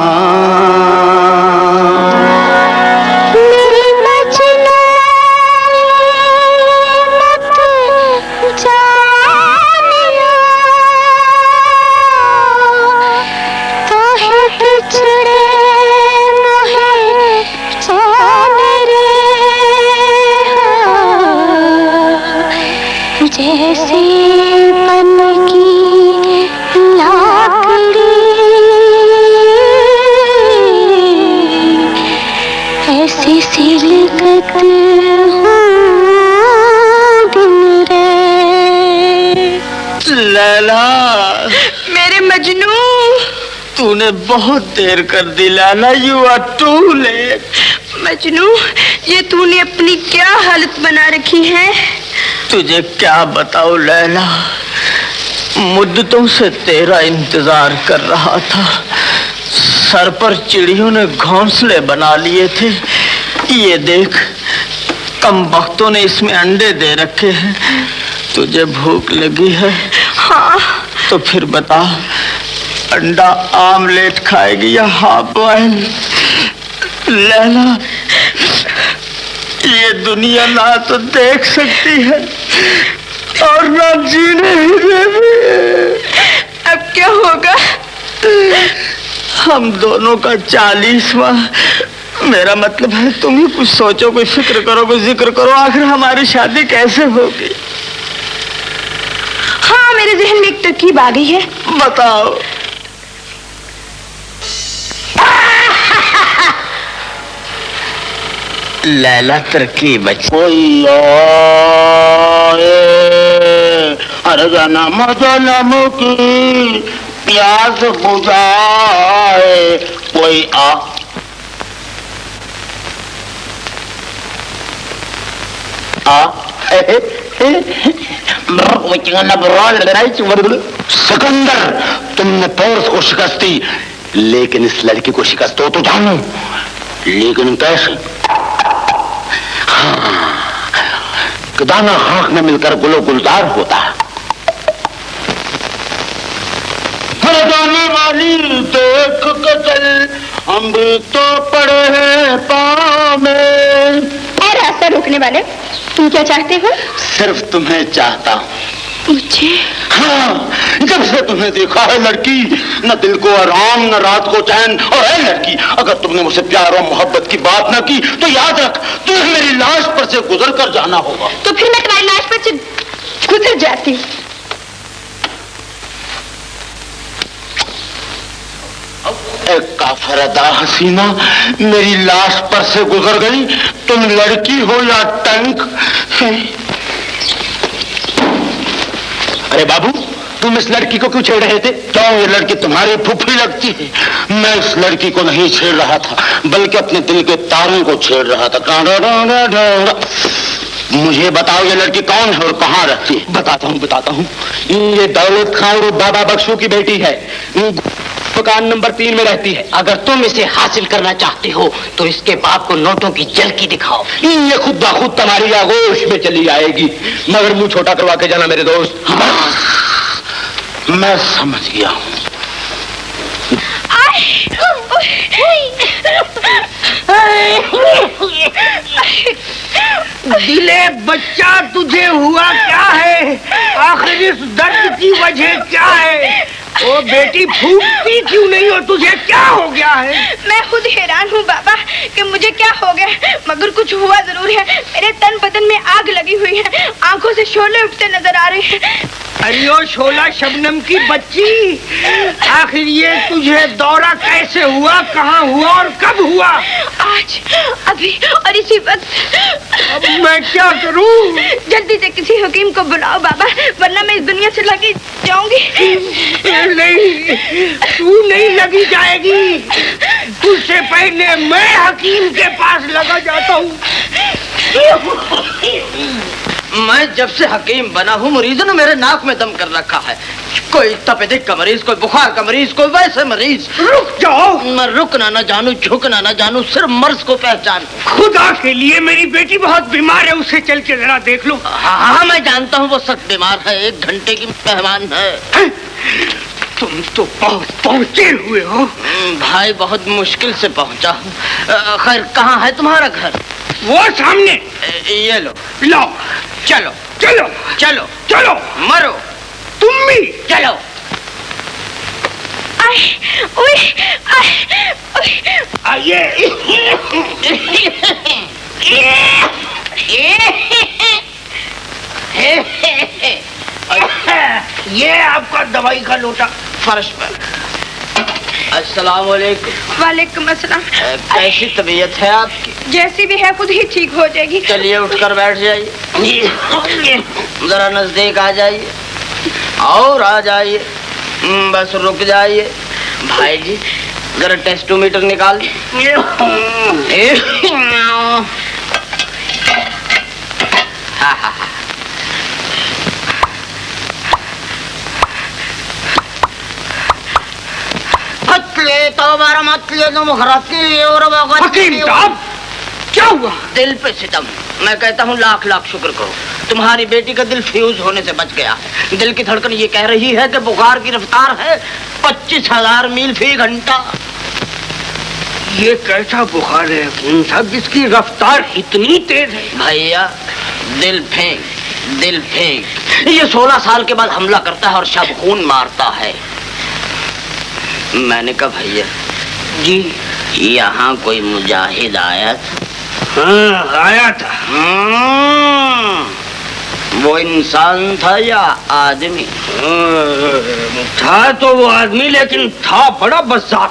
लैला मेरे मजनू, तूने बहुत देर कर दी Laila. You are too late. Majnu, ये तूने अपनी क्या हालत बना रखी है? तुझे क्या बताऊं लैला, मुद्दतों से तेरा इंतजार कर रहा था। सर पर चिड़ियों ने घोंसले बना लिए थे। ये देख, कम वक्तों ने इसमें अंडे दे रखे हैं। तुझे भूख लगी है? हाँ। तो फिर बता, अंडा आमलेट खाएगी या हाफ बॉयल? लैला, ये दुनिया ना तो देख सकती है और ना जीने ही देगी। अब क्या होगा? हम दोनों का 40वां। मेरा मतलब है तुम ही कुछ सोचो, कोई फिक्र करो, कोई जिक्र करो। आखिर हमारी शादी कैसे होगी? हाँ, मेरे जहन में एक तरकीब आ गई है। बताओ। लैला तरकीब कोई हर जन्म जन्म की प्यास बुझाए कोई आ। सिकंदर, तुमने पोर्स को शिकस्त दी, लेकिन इस लड़की को शिकस्त दो तो जानो, लेकिन कैसे? हाँ, दाना हाथ में मिलकर गुलो गुलजार होता है। जाने वाली देख के चल, हम भी तो पड़े हैं पाँव में। रास्ता रोकने वाले, तुम क्या चाहते हो? सिर्फ तुम्हें चाहता हूँ। मुझे? हाँ, जब से तुम्हें देखा है लड़की, न दिल को आराम न रात को चैन। और है लड़की, अगर तुमने मुझसे प्यार और मोहब्बत की बात न की तो याद रख, तुम्हें मेरी लाश पर से गुजर कर जाना होगा। तो फिर मैं तुम्हारी लाश पर से गुजर जाती। एक काफरदा हसीना मेरी लाश पर से गुजर गई। तुम लड़की हो या टंक? अरे बाबू, तुम इस लड़की को क्यों छेड़ रहे थे? क्यों, ये लड़की तुम्हारी फूफी लगती है? मैं इस लड़की को नहीं छेड़ रहा था, बल्कि अपने दिल के तारों को छेड़ रहा था। मुझे बताओ, ये लड़की कौन है और कहाँ रहती है? बताता हूँ। ये दौलत खान और बाबा बख्शू की बेटी है। मकान नंबर 3 में रहती है। अगर तुम इसे हासिल करना चाहते हो तो इसके बाप को नोटों की झलकी दिखाओ। ये खुद ब खुद तुम्हारी आगोश में चली आएगी, मगर मुंह छोटा करवा के जाना मेरे दोस्त। हाँ, मैं समझ गया हूँ। दिले बच्चा, तुझे हुआ क्या है? आखिर इस दर्द की वजह क्या है? ओ तो बेटी फूटती क्यों नहीं हो? तुझे क्या हो गया है? मैं खुद हैरान हूँ बाबा कि मुझे क्या हो गया, मगर कुछ हुआ जरूर है। मेरे तन बदन में आग लगी हुई है, आंखों से शोले उठते नजर आ रहे हैं। अरे ओ शोला शबनम की बच्ची, आखिर ये तुझे दौरा कैसे हुआ, कहाँ हुआ और कब हुआ? आज, अभी और इसी वक्त। अब मैं क्या करूं? जल्दी से किसी हकीम को बुलाओ बाबा, वरना मैं इस दुनिया से लगी जाऊंगी। नहीं, तू नहीं लगी जाएगी। तुझसे पहले मैं हकीम के पास लगा जाता हूँ। मैं जब से हकीम बना हूँ मरीजों ने मेरे नाक में दम कर रखा है। कोई तपेदिक का मरीज, कोई बुखार का मरीज, कोई वैसे मरीज। रुक जाओ। मैं रुकना न जानू, झुकना न जानू, सिर्फ मर्ज को पहचान। खुदा के लिए मेरी बेटी बहुत बीमार है, उसे चल के जरा देख लो। हाँ मैं जानता हूँ वो सख्त बीमार है, 1 घंटे की मेहमान है। तुम तो पहुंचे हुए हो। भाई बहुत मुश्किल से पहुंचा हूँ। खैर कहाँ है तुम्हारा घर? वो सामने। ये लो। लो। चलो चलो चलो चलो। मरो तुम भी चलो। आइए। ये आपका दवाई का लोटा फर्श पर। अस्सलाम वालेकुम। वालेकुम अस्सलाम। कैसी तबीयत है आपकी? जैसी भी है खुद ही ठीक हो जाएगी। चलिए उठकर बैठ जाइए, जरा नजदीक आ जाइए और आ जाइए, बस रुक जाइए। भाई जी जरा टेस्टोमीटर निकाल। हकीम साहब क्या हुआ? दिल पे सितम। मैं कहता हूँ लाख लाख शुक्र करो, तुम्हारी बेटी का दिल फ्यूज होने से बच गया है। दिल की धड़कन ये कह रही है कि बुखार की रफ्तार है 25,000 मील फी घंटा। ये कैसा बुखार है हकीम साहब जिसकी रफ्तार इतनी तेज है? भैया दिल फेंक, दिल फेंक। ये 16 साल के बाद हमला करता है और शब खून मारता है। मैंने कहा भैया जी यहाँ कोई मुजाहिद आया था? हाँ आया था। वो इंसान था या आदमी? था तो वो आदमी, लेकिन था बड़ा बज़ार।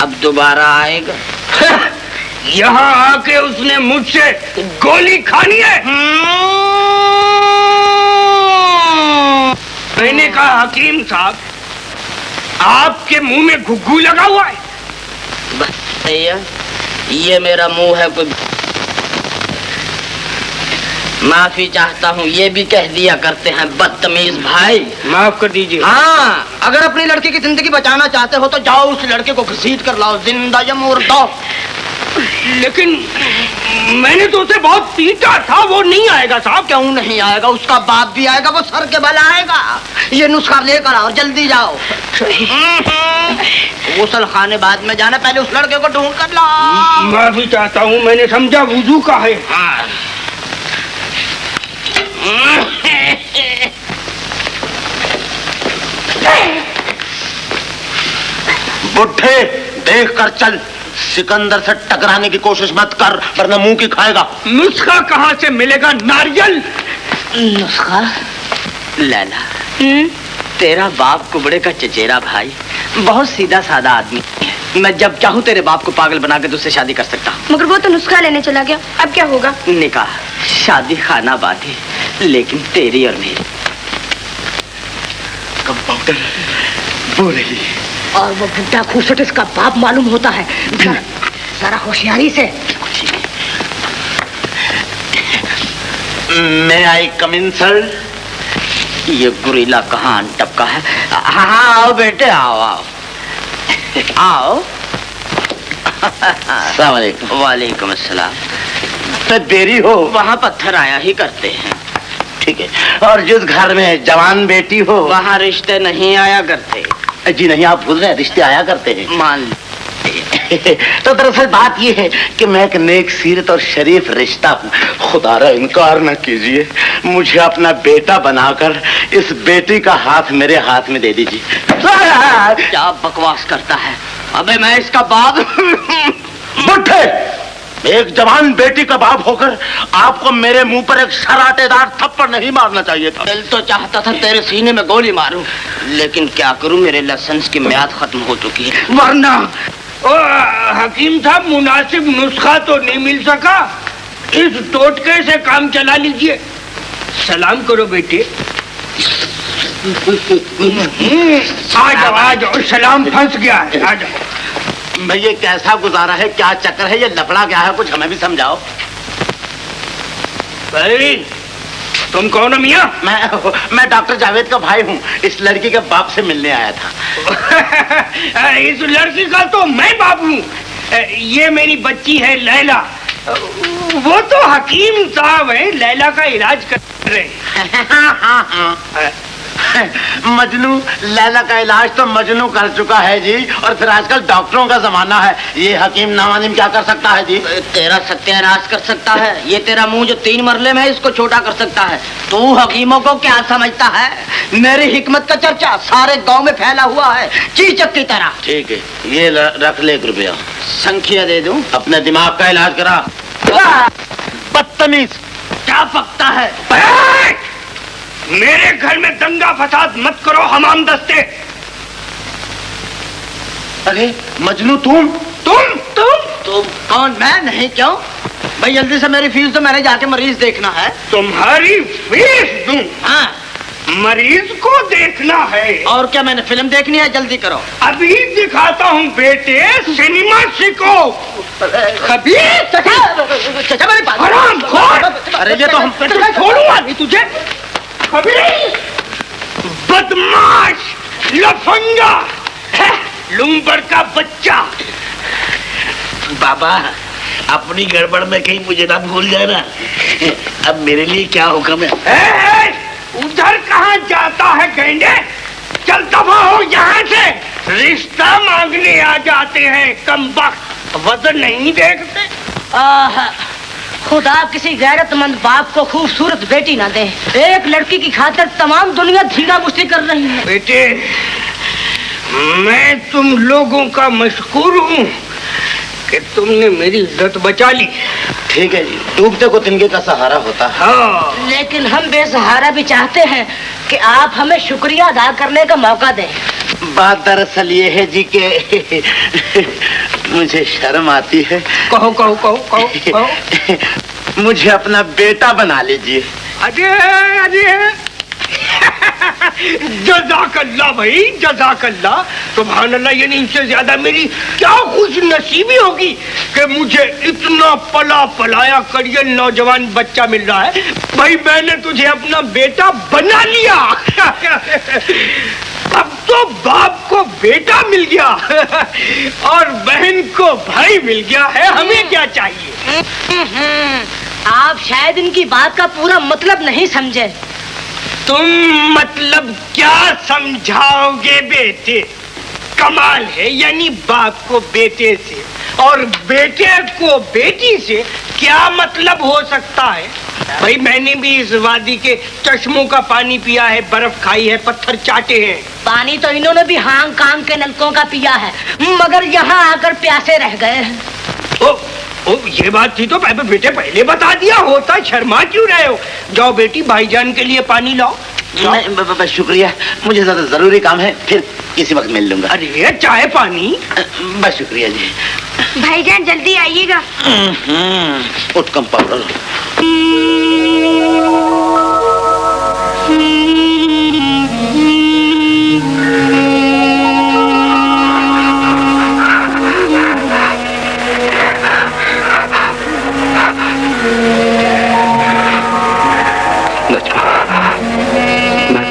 अब दोबारा आएगा? यहाँ आके उसने मुझसे गोली खानी है। मैंने कहा हकीम साहब आपके मुंह में घुघू लगा हुआ है। भैया ये मेरा मुंह है, कोई माफी चाहता हूँ, ये भी कह दिया करते हैं बदतमीज भाई। माफ कर दीजिए। हाँ अगर अपनी लड़की की जिंदगी बचाना चाहते हो तो जाओ उस लड़के को घसीट कर लाओ, जिंदा या मुर्दा। लेकिन मैंने तो उसे बहुत पीटा था। वो नहीं आएगा साहब। क्यों नहीं आएगा? उसका बाप भी आएगा, वो सर के बल आएगा। ये नुस्खा लेकर आओ, जल्दी जाओ। गुसल खाने बाद में जाना, पहले उस लड़के को ढूंढ कर लाओ। माफी चाहता हूँ, मैंने समझा वुजू का है। हाँ। बुढ़े देख कर चल, सिकंदर से टकराने की कोशिश मत कर वरना मुंह की खाएगा। नुस्खा कहाँ से मिलेगा? नारियल नुस्खा? लैला तेरा बाप कुबड़े का चचेरा भाई बहुत सीधा साधा आदमी है। मैं जब चाहूँ तेरे बाप को पागल बना के तुझसे शादी कर सकता हूँ। मगर वो तो नुस्खा लेने चला गया, अब क्या होगा? निकाह शादी खाना बाधी, लेकिन तेरी और मेरी। कंपाउंडर वो रही और वो बुड्ढा खूसट इसका बाप मालूम होता है। जरा होशियारी से। मैं आई कम इन सर। ये गुरीला कहाँ टपका है? हाँ आओ बेटे, आओ आओ आओ। अस्सलाम वालेकुम। वालेकुम अस्सलाम। तो देरी हो, वहाँ पत्थर आया ही करते हैं। ठीक है। और जिस घर में जवान बेटी हो वहाँ रिश्ते नहीं आया करते। जी नहीं, आप भूल रहे हैं, रिश्ते आया करते हैं। मान चाहिए। तो दरअसल बात ये है कि मैं एक नेक सीरत और शरीफ रिश्ता हूँ। खुदारा इनकार न कीजिए, मुझे अपना बेटा बनाकर इस बेटी का हाथ मेरे हाथ में दे दीजिए। क्या बकवास करता है? अबे मैं इसका बाप। बुढ़े, एक जवान बेटी का बाप होकर आपको मेरे मुंह पर एक शराटेदार थप्पड़ नहीं मारना चाहिए था। दिल तो चाहता था तेरे सीने में गोली मारूं, लेकिन क्या करूं, मेरे लाइसेंस की म्याद खत्म हो चुकी है। वरना ओ हकीम साहब, मुनासिब नुस्खा तो नहीं मिल सका, इस टोटके से काम चला लीजिए। सलाम करो बेटे। आ जाओ, सलाम फंस गया है, आ जाओ। भाई ये कैसा गुजारा है, क्या चक्कर है, ये लफड़ा क्या है, कुछ हमें भी समझाओ। भाई तुम कौन हो मियाँ? मैं डॉक्टर जावेद का भाई हूँ, इस लड़की के बाप से मिलने आया था। इस लड़की का तो मैं बाप हूँ। ये मेरी बच्ची है लैला। वो तो हकीम साहब है, लैला का इलाज कर रहे हैं। मजनू, लैला का इलाज तो मजनू कर चुका है जी, और फिर आजकल डॉक्टरों का जमाना है, ये हकीम नवानिम क्या कर सकता है जी? तेरा सत्यानाश कर सकता है। ये तेरा मुंह जो 3 मरले में है, इसको छोटा कर सकता है। तू हकीमों को क्या समझता है? मेरी हिकमत का चर्चा सारे गांव में फैला हुआ है, चीचक की तरह। ठीक है, ये रख ले 1 रुपया। संख्या दे दूं? अपने दिमाग का इलाज करा। बदतमीज, क्या पकता है? मेरे घर में दंगा फसाद मत करो हमाम दस्ते। अरे मजनू, तुम कौन? मैं नहीं, क्यों भाई? जल्दी से मेरी फीस दो, मैंने जाके मरीज देखना है। तुम्हारी फीस दूं? हाँ, मरीज को देखना है। और क्या, मैंने फिल्म देखनी है, जल्दी करो। अभी दिखाता हूँ बेटे, सिनेमा सीखो। कभी चाचा मेरे पास। हरामखोर! अरे ये तो हम छोड़ूंगा नहीं तुझे। कभी बदमाश, लफंगा, लुम्बर का बच्चा। बाबा, अपनी गड़बड़ में कहीं मुझे ना भूल जाना। अब मेरे लिए क्या हुक्म है? उधर कहाँ जाता है गेंडे? चल दफा हो यहाँ से। रिश्ता मांगने आ जाते हैं कमबख्त, वजन नहीं देखते। खुदा किसी गैरतमंद बाप को खूबसूरत बेटी ना दे। एक लड़की की खातिर तमाम दुनिया धीरा मुश्ती कर रही है। बेटे, मैं तुम लोगों का मशकूर हूँ कि तुमने मेरी इज्जत बचा ली। ठीक है जी, डूबते को तिनके का सहारा होता है। हाँ, लेकिन हम बेसहारा भी चाहते हैं कि आप हमें शुक्रिया अदा करने का मौका दें। बात दरअसल ये है जी कि मुझे शर्म आती है। कहो कहो कहो कहो कहो। मुझे अपना बेटा बना लीजिए। अरे अरे जज़ाकल्लाह भाई, जज़ाकल्लाह। सुभान अल्लाह, यानी इनसे ज्यादा मेरी क्या खुश नसीबी होगी कि मुझे इतना पला पलाया करियर नौजवान बच्चा मिल रहा है। भाई मैंने तुझे अपना बेटा बना लिया। अब तो बाप को बेटा मिल गया और बहन को भाई मिल गया है, हमें क्या चाहिए? आप शायद इनकी बात का पूरा मतलब नहीं समझे। तुम मतलब क्या समझाओगे बेटे? कमाल है, यानी बाप को बेटे से और बेटे को बेटी से क्या मतलब हो सकता है? भाई मैंने भी इस वादी के चश्मों का पानी पिया है, बर्फ खाई है, पत्थर चाटे हैं। पानी तो इन्होंने भी हांग कांग के नलकों का पिया है, मगर यहाँ आकर प्यासे रह गए हैं। ओ, ये बात थी तो बेटे पहले बता दिया होता, शर्मा क्यों रहे हो? जाओ बेटी, भाईजान के लिए पानी लाओ। बस शुक्रिया, मुझे ज्यादा जरूरी काम है, फिर किसी वक्त मिल लूंगा। अरे चाय पानी? बस शुक्रिया जी। भाईजान जल्दी आइएगा। उठ कम पाउडर।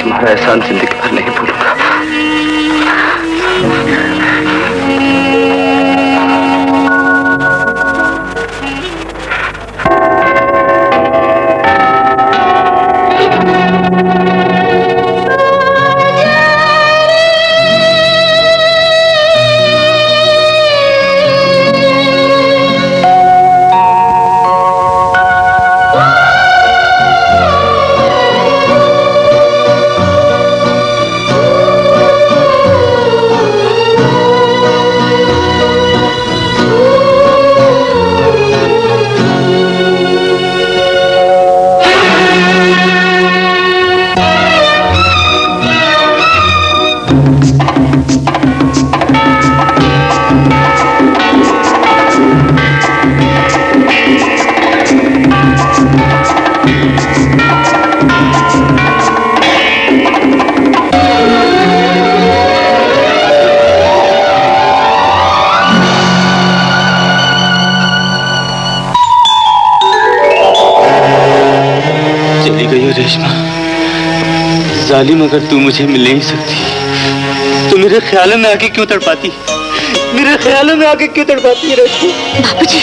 तुम्हारा एहसान जिंदगी भर नहीं भूलूंगा। तालीम अगर तू मुझे मिल नहीं सकती तो मेरे ख्यालों में आके क्यों तड़पाती? मेरे ख्यालों में आके क्यों तड़पाती है रेशमा? बापूजी,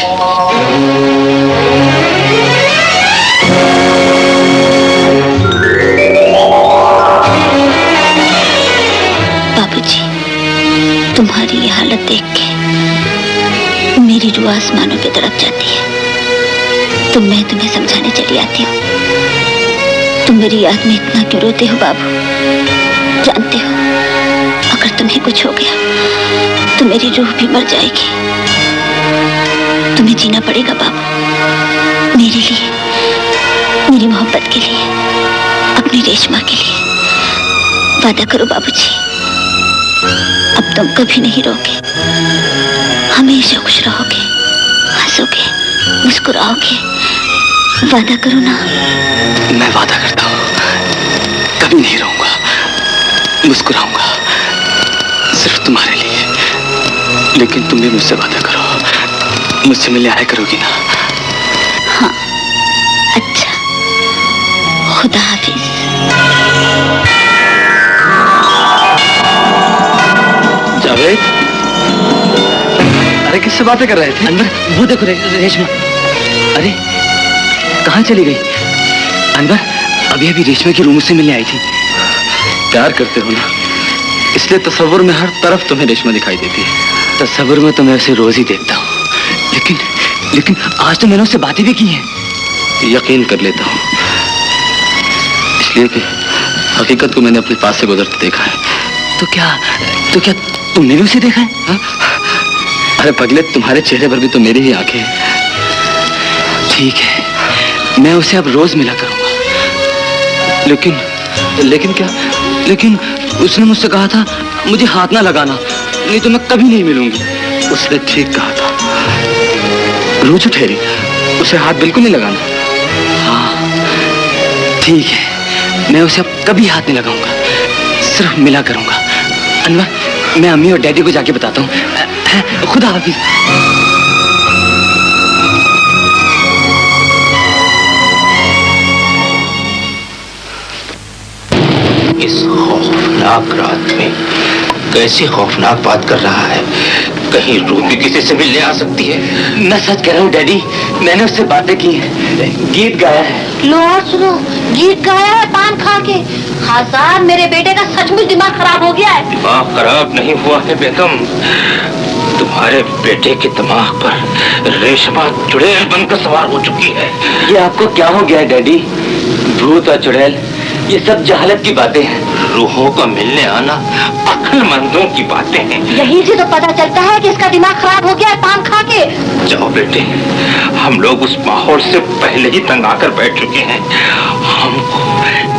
बाबूजी, तुम्हारी ये हालत देख के मेरी रूह आसमानों की तरफ जाती है। तो मैं तुम्हें समझाने चली आती हूँ। तुम मेरी याद में इतना क्यों रोते हो बाबू? जानते हो, अगर तुम्हें कुछ हो गया तो मेरी रूह भी मर जाएगी। तुम्हें जीना पड़ेगा बाबू, मेरे लिए, मेरी मोहब्बत के लिए, अपनी रेशमा के लिए। वादा करो बाबूजी, अब तुम कभी नहीं रोगे, हमेशा खुश रहोगे, हंसोगे, मुस्कुराओगे। वादा करो ना। मैं वादा करता हूँ, कभी नहीं रहूंगा, मुस्कुराऊंगा, सिर्फ तुम्हारे लिए। लेकिन तुम भी मुझसे वादा करो, मुझसे मिलने आया करोगी ना? हाँ, अच्छा, खुदा हाफिज। जावेद, अरे किससे बातें कर रहे थे? अनवर, वो देखो रेशमा। अरे कहाँ चली गई? अनवर, अभी अभी रेशमा की रूम से मिलने आई थी। प्यार करते हो ना, इसलिए तस्वुर में हर तरफ तुम्हें रेशमा दिखाई देती है। तस्वुर में तो मैं उसे रोज ही देखता हूँ, लेकिन आज तो मैंने उससे बातें भी की हैं। यकीन कर लेता हूँ, इसलिए कि हकीकत को मैंने अपने पास से गुजरते देखा है। तो क्या तुमने भी उसे देखा है? हा? अरे पगले, तुम्हारे चेहरे पर भी तो मेरी ही आंखें हैं। ठीक है, मैं उसे अब रोज मिला करूंगा। लेकिन क्या? लेकिन उसने मुझसे कहा था मुझे हाथ ना लगाना, नहीं तो मैं कभी नहीं मिलूंगी। उसने ठीक कहा था। रूजू ठहरी, उसे हाथ बिल्कुल नहीं लगाना। हाँ ठीक है, मैं उसे अब कभी हाथ नहीं लगाऊंगा, सिर्फ मिला करूंगा। अनवर, मैं अम्मी और डैडी को जाके बताता हूँ। खुदा हाफिज। इस खौफनाक रात में कैसी खौफनाक बात कर रहा है? कहीं रूबी किसी से मिलने आ सकती है? मैं सच कह रहा हूँ डैडी, मैंने उससे बातें की हैं, गीत गाया है। लो और सुनो, गीत गाया है पान खा के। खासा मेरे बेटे का सचमुच दिमाग खराब हो गया है। दिमाग खराब नहीं हुआ है बेगम, तुम्हारे बेटे के दिमाग पर रेशमा चुड़ैल बनकर सवार हो चुकी है। ये आपको क्या हो गया है डैडी? भूत और चुड़ैल, ये सब जहालत की बातें हैं। रूहों का मिलने आना अक्लमंदों की बातें हैं। यही से तो पता चलता है कि इसका दिमाग खराब हो गया है पान खा के। जाओ बेटे, हम लोग उस माहौल से पहले ही तंग आकर बैठ चुके हैं। हमको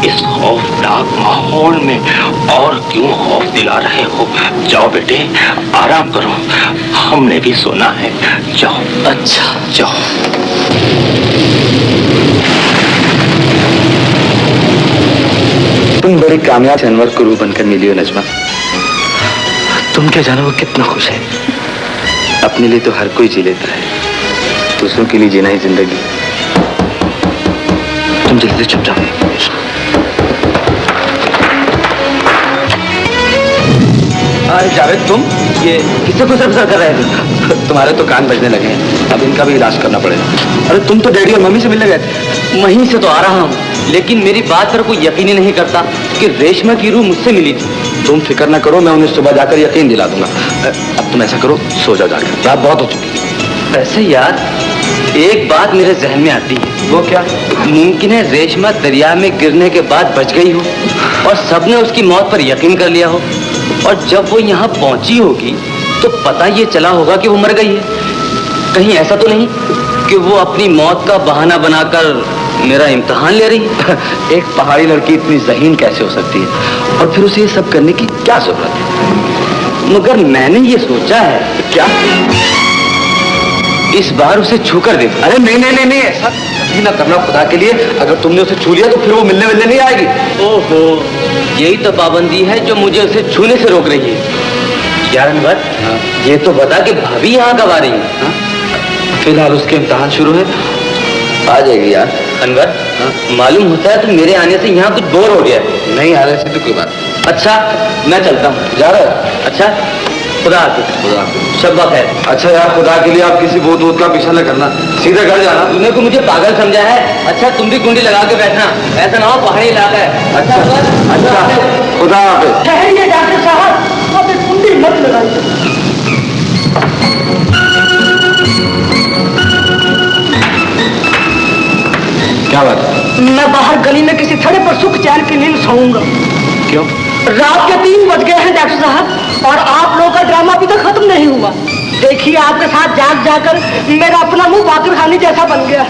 इस खौफनाक माहौल में और क्यों खौफ दिला रहे हो? जाओ बेटे, आराम करो, हमने भी सोना है। जाओ। अच्छा जाओ। तुम बड़ी कामयाब अनवर को रूह बनकर मिली हो नजमा। तुम क्या जानो वो कितना खुश है। अपने लिए तो हर कोई जी लेता है, दूसरों के लिए जीना ही जिंदगी। तुम जल्दी चुप जाओ। अरे जावेद, तुम ये किससे गुजर कर रहे थे? तुम्हारे तो कान बजने लगे हैं, अब इनका भी इलाज करना पड़ेगा। अरे तुम तो डैडी और मम्मी से मिलने गए थे। वहीं से तो आ रहा हूँ, लेकिन मेरी बात पर कोई यकीन ही नहीं करता कि रेशमा की रूह मुझसे मिली थी। तुम फिक्र ना करो, मैं उन्हें सुबह जाकर यकीन दिला दूंगा। अब तुम ऐसा करो, सो जाओ जाकर, रात बहुत हो चुकी है। वैसे यार, एक बात मेरे जहन में आती है। वो क्या? मुमकिन है रेशमा दरिया में गिरने के बाद बच गई हो और सबने उसकी मौत पर यकीन कर लिया हो, और जब वो यहाँ पहुंची होगी तो पता ये चला होगा कि वो मर गई है। कहीं ऐसा तो नहीं कि वो अपनी मौत का बहाना बनाकर मेरा इम्तिहान ले रही है? एक पहाड़ी लड़की इतनी ज़हीन कैसे हो सकती है, और फिर उसे ये सब करने की क्या जरूरत है? मगर मैंने ये सोचा है, क्या इस बार उसे छूकर दे। अरे नहीं, ऐसा कभी ना करना खुदा के लिए। अगर तुमने उसे छू लिया तो फिर वो मिलने नहीं आएगी। ओहो, यही तो पाबंदी है जो मुझे उसे छूने से रोक रही है। यार अनवर, ये तो बता कि भाभी यहाँ कब आ रही है? फिलहाल उसके इम्तिहान शुरू है, आ जाएगी यार। अनवर, मालूम होता है तो मेरे आने से यहाँ कुछ बोर हो गया। नहीं आ रहा तो कोई बात। अच्छा मैं चलता हूँ। जा रहा है? अच्छा खुदा हाफिज़। खुदा हाफिज़। शब्बा खैर। अच्छा यार, खुदा के लिए आप किसी भूत वूत का पीछा न करना, सीधे घर जाना। तूने को मुझे पागल समझा है? अच्छा तुम भी कुंडी लगा के बैठना, ऐसा ना हो पहाड़ी इलाका है। अच्छा अच्छा खुदा हाफिज़। ठहरिए डॉक्टर साहब, अब कुंडी मत लगाइए। क्या बात है? मैं बाहर गली में किसी थड़े पर सुख चैन की नींद सोऊंगा। क्यों? रात के 3 बज गए हैं डॉक्टर साहब, और आप लोगों का ड्रामा अभी तक खत्म नहीं हुआ। देखिए आपके साथ जाग जाकर मेरा अपना मुंह बाकी खाने जैसा बन गया।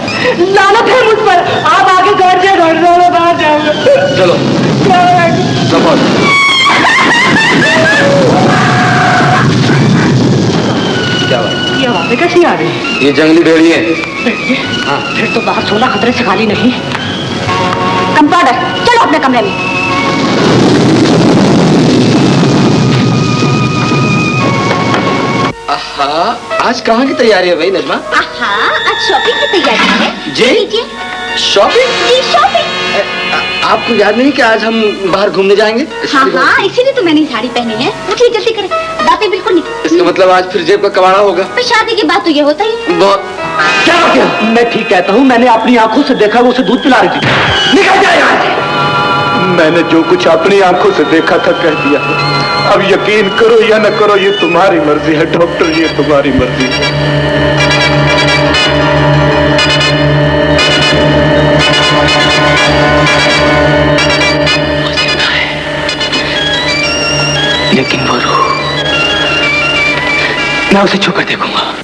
लानत है मुझ पर, आप आगे घर से घर में बाहर जाओगे। चलो क्या बात? ये आवाज़ें कैसी आ रही है? ये जंगली भेड़िए। हाँ, फिर तो बाहर सोना खतरे से खाली नहीं। कंपाउंडर चलो अपने कमरे में। आज कहाँ की तैयारी है भाई नजमा? आज शॉपिंग की तैयारी है। जी शॉपिंग? जी शॉपिंग। आपको याद नहीं कि आज हम बाहर घूमने जाएंगे? हाँ इसीलिए तो मैंने साड़ी पहनी है। उठिए जल्दी करें, बातें बिल्कुल नहीं। इसका मतलब आज फिर जेब का कबाड़ा होगा। तो शादी के बाद तो ये होता ही। बहुत क्या? मैं ठीक कहता हूँ, मैंने अपनी आंखों से देखा वो उसे दूध पिला रही थी। निकल जाए यहाँ से। मैंने जो कुछ अपनी आंखों से देखा था कह दिया है। अब यकीन करो या न करो, ये तुम्हारी मर्जी है डॉक्टर, ये तुम्हारी मर्जी है। लेकिन वो रूह मैं उसे छूकर देखूंगा।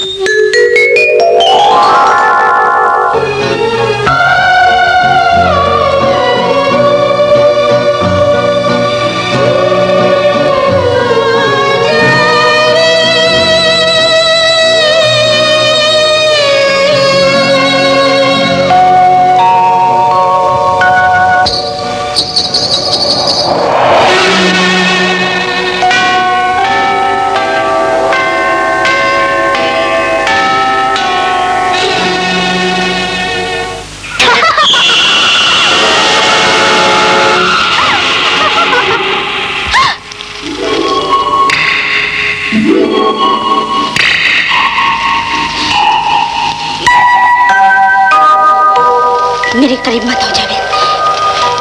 मेरे करीब मत हो जावे,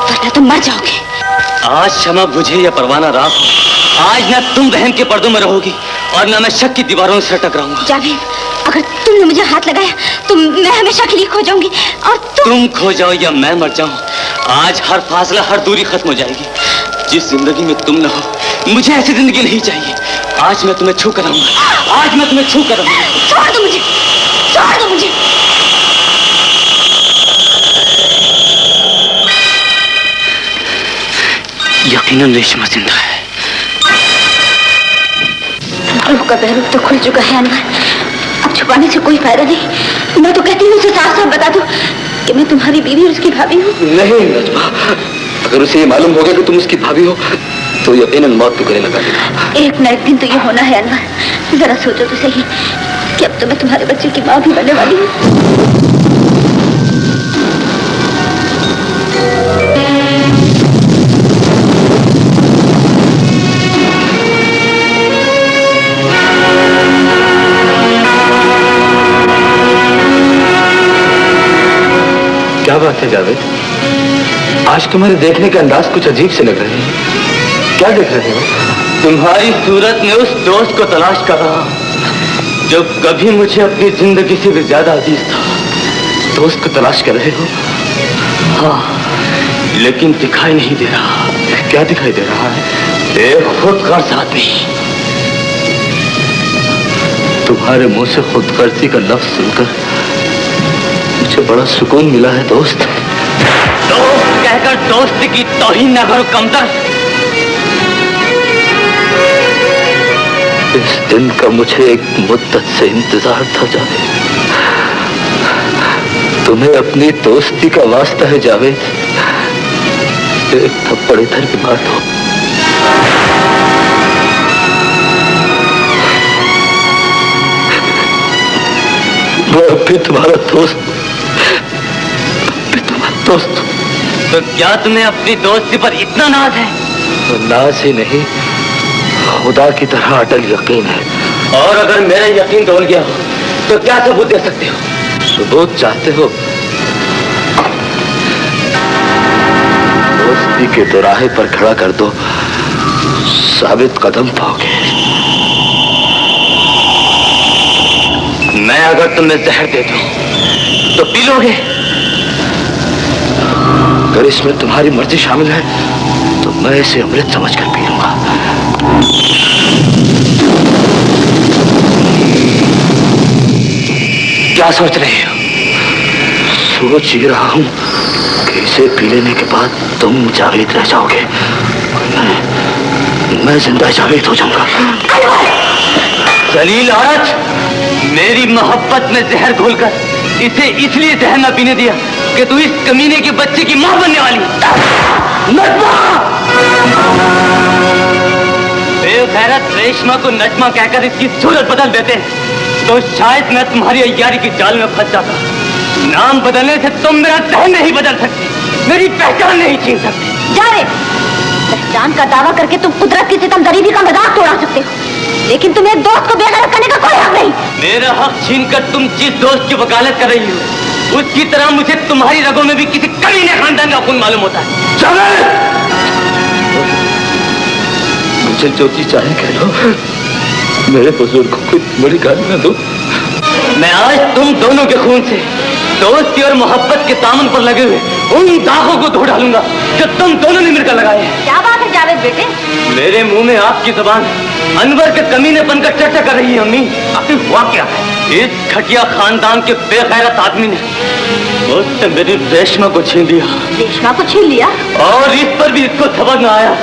वरना तुम मर जाओगे। आज शमा बुझे या परवाना राख हो, आज न तुम रहम के पर्दों में रहोगी और न मैं शक की दीवारों से टकराऊंगा। जावेद, अगर तुमने मुझे हाथ लगाया तो मैं हमेशा के लिए खो जाऊंगी, और तुम खो जाओ या मैं मर जाऊं, आज हर फासला हर दूरी खत्म हो जाएगी। जिस जिंदगी में तुम न हो, मुझे ऐसी जिंदगी नहीं चाहिए। आज मैं तुम्हें छू कर आऊंगा, आज मैं तुम्हें छू कर आऊंगा। छोड़ दो मुझे, छोड़ दो मुझे। यकीनन रेशमा जिंदा है। रूह का बहरूप तो खुल चुका है अनवर, अब छुपाने से कोई फायदा नहीं। मैं तो कहती हूँ उसे साफ साफ बता दो कि मैं तुम्हारी बीवी और उसकी भाभी हूँ। नहीं नजमा, अगर उसे ये मालूम हो गया कि तुम उसकी भाभी हो तो यकीनन मौत को गले लगा देगा। एक न एक दिन तो ये होना है अनवर, जरा सोचो तो सही कि अब तो मैं तुम्हारे बच्चे की माँ भी बनने वाली हूँ। क्या बात है जावेद, आज तुम्हारे देखने के अंदाज कुछ अजीब से लग रहे हैं। क्या देख रहे हो? तुम्हारी सूरत में उस दोस्त को तलाश कर रहा हूं जो कभी मुझे अपनी जिंदगी से भी ज्यादा अजीज था। दोस्त को तलाश कर रहे हो? हाँ, लेकिन दिखाई नहीं दे रहा। क्या दिखाई दे रहा है? एक खुदगर्ज आदमी। तुम्हारे मुंह से खुदगर्जी का लफ्ज सुनकर मुझे बड़ा सुकून मिला है दोस्त। दोस्त कहकर दोस्त की तौहीन न करो कमतर। इस दिन का मुझे एक मुद्दत से इंतजार था जावेद। तुम्हें अपनी दोस्ती का वास्ता है जावेद, एक थप्पड़ इधर की बात हो। मैं अब भी तुम्हारा दोस्त, अब भी तुम्हारा दोस्त। तो क्या तुम्हें अपनी दोस्ती पर इतना नाज है? तो नाज ही नहीं, खुदा की तरह अटल यकीन है। और अगर मेरा यकीन डोल गया हो तो क्या सबूत दे सकते हो? सबूत चाहते हो? दोस्ती के दोराहे पर खड़ा कर दो, साबित कदम पाओगे। मैं अगर तुम्हें जहर दे दूं तो पी लोगे? अगर इसमें तुम्हारी मर्जी शामिल है तो मैं इसे अमृत समझकर पी लूंगा। क्या सोच रहे हो? सोच ही रहा हूं कि इसे पी लेने के बाद तुम जावेद रह जाओगे, मैं जिंदा जावेद हो जाऊंगा। जलील औरत, मेरी मोहब्बत में जहर घोलकर इसे इसलिए जहर न पीने दिया कि तू इस कमीने के बच्चे की मां बनने वाली। नजमा! बेगैरत रेशमा को नजमा कहकर इसकी सूरत बदल देते तो शायद मैं तुम्हारी अय्यारी की जाल में फंस जाता। नाम बदलने से तुम मेरा जहन नहीं बदल सकती, मेरी पहचान नहीं छीन सकती। जावेद, पहचान का दावा करके तुम कुदरत की सितमगरीबी का मजाक उड़ा सकते हो, लेकिन तुम्हें दोस्त को बेगैरत करने का कोई हक नहीं। मेरा हक छीनकर तुम जिस दोस्त की वकालत कर रही हो, उसकी तरह मुझे तुम्हारी रगों में भी किसी कमीने खानदान का खून मालूम होता है। मुझे जो चीज चाहे कह लो, मेरे बुजुर्गों को बड़ी गाली न दो। मैं आज तुम दोनों के खून से दोस्ती और मोहब्बत के दामन पर लगे हुए उन दागों को धो डालूंगा जो तुम दोनों ने मिलकर लगाए हैं। क्या बात है जावेद बेटे? मेरे मुंह में आपकी जुबान अनवर के कमीने बनकर चर्चा कर रही है। अम्मी, आखिर हुआ क्या है? इस घटिया खानदान के बेगैरत आदमी ने उससे मेरी रेशमा को छीन लिया। रेशमा को छीन लिया? और इस पर भी इसको समझ न आया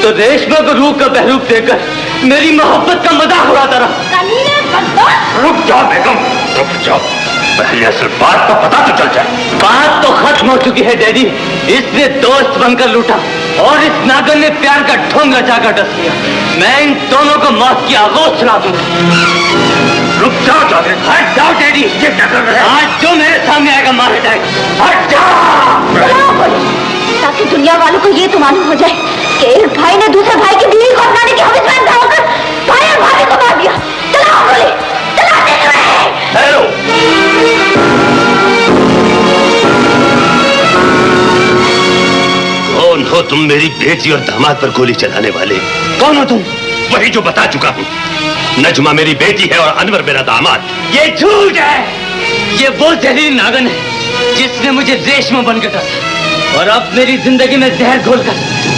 तो रेशमा को रूह का बहरूप देकर मेरी मोहब्बत का मजाक उड़ाता रहा। रुक जाओ बेगम, रुक जाओ, पहले असल बात का पता तो चल जाए। बात तो खत्म हो चुकी है डैडी। इसने दोस्त बनकर लूटा और इस नागन ने प्यार का ढोंग रचाकर डस लिया। मैं इन दोनों को मौत की आगोश सुना दूंगा। रुक जाओ जावेद, हट जाओ डैडी। ये क्या कर रहे हैं? आज जो मेरे सामने आएगा मार जाएगा। हट जाओ, ताकि दुनिया वालों को ये तो मालूम हो जाए कि एक भाई ने दूसरे भाई की बीवी को अपनाने की हवस में अंधा होकर भाई और भाभी को मार दिया। चलाओ गोली, चलाते रहे। कौन हो तुम मेरी बेटी और दामाद पर गोली चलाने वाले? कौन हो तुम? वही जो बता चुका हूँ, नजमा मेरी बेटी है और अनवर मेरा दामाद। ये झूठ है। ये वो जहरीली नागन है जिसने मुझे रेशमा बनकर डसा और अब मेरी जिंदगी में जहर घोलकर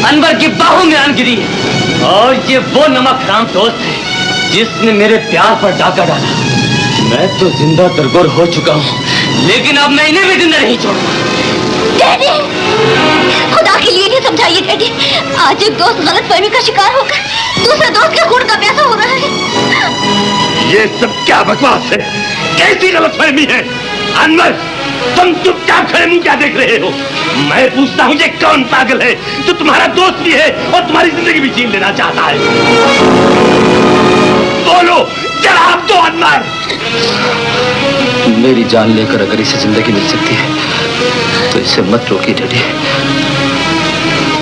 अनवर की बाहों में आन गिरी है। और ये वो नमक हराम दोस्त है जिसने मेरे प्यार पर डाका डाला। मैं तो जिंदा दरगोर हो चुका हूँ, लेकिन अब मैं इन्हें भी जिंदा नहीं छोड़ूंगा। डैडी, खुदा के लिए नहीं समझाइए डैडी। आज एक दोस्त गलतफहमी का शिकार होकर दूसरे दोस्त के खून का प्यासा हो रहा है। ये सब क्या बकवास है? कैसी गलतफहमी है? अनवर, तुम चुपचाप खड़े मुंह क्या देख रहे हो? मैं पूछता हूँ, ये कौन पागल है जो तुम्हारा दोस्त भी है और तुम्हारी जिंदगी भी छीन लेना चाहता है? बोलो, जवाब दो अनवर। मेरी जान लेकर अगर इसे जिंदगी मिल सकती है तो इसे मत रोकिए डैडी।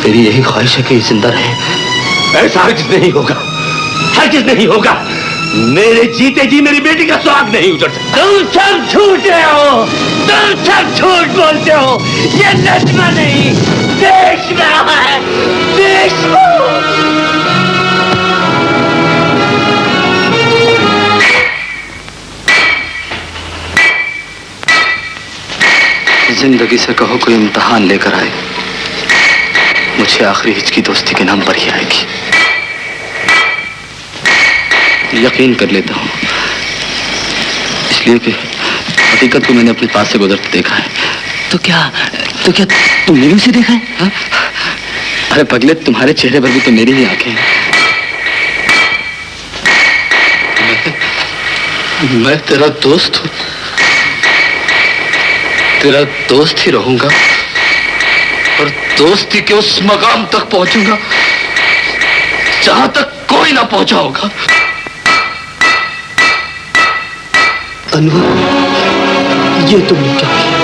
तेरी यही ख्वाहिश है कि ये जिंदा रहे। ऐसा हरगिज़ नहीं होगा, हरगिज़ नहीं होगा। मेरे जीते जी मेरी बेटी का सुहाग नहीं उजड़ सकता। तुम सब झूठे हो, तुम सब झूठ बोलते हो। ये नजमा नहीं, रेशमा है, रेशमा। जिंदगी से कहो कोई इम्तिहान लेकर आए, मुझे आखिरी हिच की दोस्ती के नाम पर ही आएगी। यकीन कर लेता हूँ, इसलिए कि हकीकत को मैंने अपने पास से गुजरते देखा है। तो क्या तुमने भी उसे देखा है? हा? अरे पगले, तुम्हारे चेहरे पर भी तो मेरी ही आंखें हैं। मैं तेरा दोस्त हूँ, तेरा दोस्त ही रहूंगा और दोस्ती के उस मकाम तक पहुंचूंगा जहां तक कोई ना पहुंचा होगा। अनवर, ये तुमने क्या किया?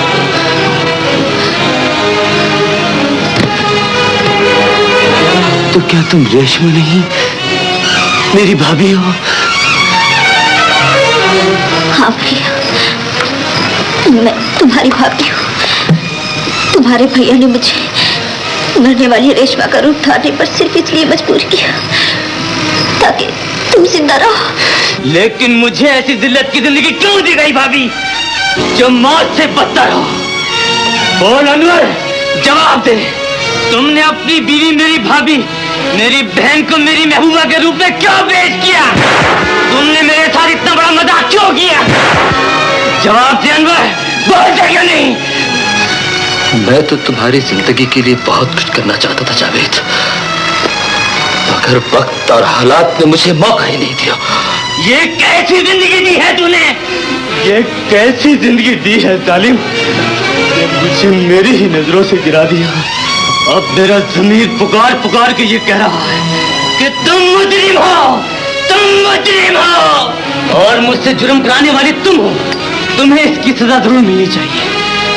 तो क्या तुम रेशमा नहीं मेरी भाभी हो? हाँ भैया, मैं तुम्हारी भाभी हूँ। तुम्हारे भैया ने मुझे मरने वाली रेशमा का रूप धारने पर सिर्फ इसलिए मजबूर किया ताकि तुम जिंदा रहो। लेकिन मुझे ऐसी जिल्लत की जिंदगी क्यों दी गई भाभी, जो मौत से बदतर हो? बोल अनवर, जवाब दे। तुमने अपनी बीवी, मेरी भाभी, मेरी बहन को मेरी महबूबा के रूप में क्यों पेश किया? तुमने मेरे साथ इतना बड़ा मजाक क्यों किया? जवाब दे अनवर, बोलते क्यों नहीं? मैं तो तुम्हारी जिंदगी के लिए बहुत कुछ करना चाहता था जावेद, मगर वक्त और हालात ने मुझे मौका ही नहीं दिया। ये कैसी जिंदगी दी है तूने? ये कैसी जिंदगी दी है जालिम, ये मुझे मेरी ही नजरों से गिरा दिया। अब मेरा जमीर पुकार पुकार के ये कह रहा है कि तुम मुजरिम हो, तुम मुजरिम हो, और मुझसे जुर्म कराने वाली तुम हो। तुम्हें इसकी सजा जरूर मिलनी चाहिए,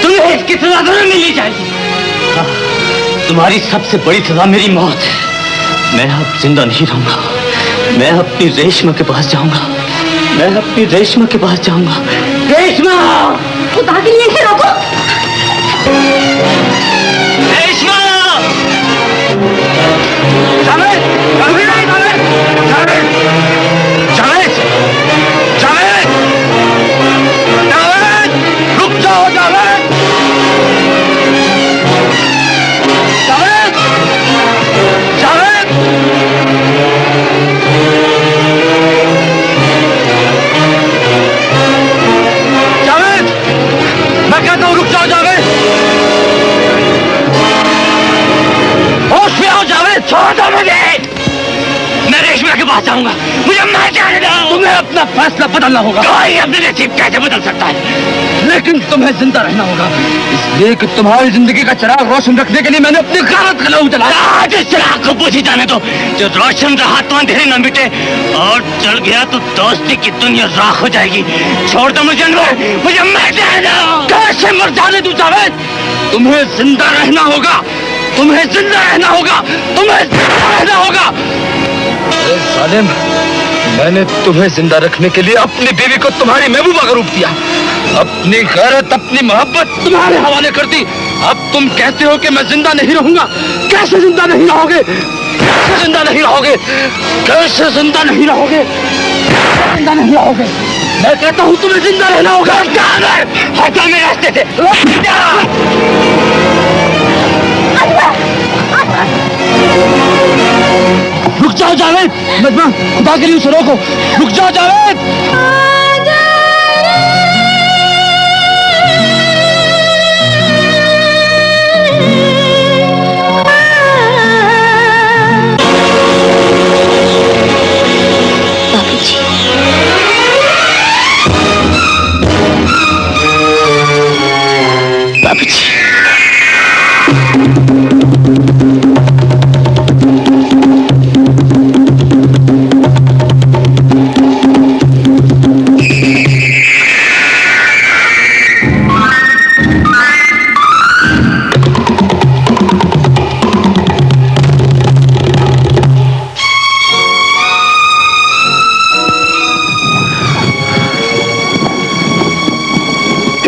तुम्हें इसकी सजा जरूर मिलनी चाहिए। हाँ, तुम्हारी सबसे बड़ी सजा मेरी मौत है। मैं अब जिंदा नहीं रहूंगा, मैं अपनी रेशमा के पास जाऊंगा, मैं अपनी रेशमा के पास जाऊंगा। रेशमा, खुदा के लिए इसे रोको। रेशमा! जावेद! जावेद! जावेद! जावेद! जावेद! जावेद! रुक जाओ जावेद! जावेद! जावेद! जावेद! मैं कहता हूँ रुक जाओ जावेद! होश में आओ जावेद! छोड़ दो मुझे! मैं रेशमा के पास जाऊंगा, मुझे मार जाने दो। तुम्हें अपना फैसला बदलना होगा। कोई अपने नसीब कैसे बदल सकता है? लेकिन तुम्हें जिंदा रहना होगा, इसलिए कि तुम्हारी जिंदगी का चिराग रोशन रखने के लिए मैंने अपनी गैरत का लहू जलाया। आज इस चिराग को बुझी जाने दो, जो रोशन रहा तो अंधेरे न मिटे, और जल गया तो दोस्ती की दुनिया राख हो जाएगी। छोड़ दो मुझे अनवर, मुझे मर जाने दो। कैसे मर जाने दूं जावेद? तुम्हें जिंदा रहना होगा, तुम्हें जिंदा रहना होगा, तुम्हें जिंदा रहना होगा। अरे सालिम, मैंने तुम्हें जिंदा रखने के लिए अपनी बीवी को तुम्हारी महबूबा का रूप दिया, अपनी गैरत, अपनी मोहब्बत तुम्हारे हवाले कर दी। अब तुम कहते हो कि मैं जिंदा नहीं रहूंगा। कैसे जिंदा नहीं रहोगे? कैसे जिंदा नहीं रहोगे? कैसे जिंदा नहीं रहोगे? कैसे जिंदा नहीं रहोगे? मैं कहता हूँ तुम्हें जिंदा रहना होगा। हटा मेरे रास्ते से। रुक जाओ जावेद, नजमा, खुदा के लिए उसे रोको। रुक जाओ जावेद। बाबूजी, बाबूजी,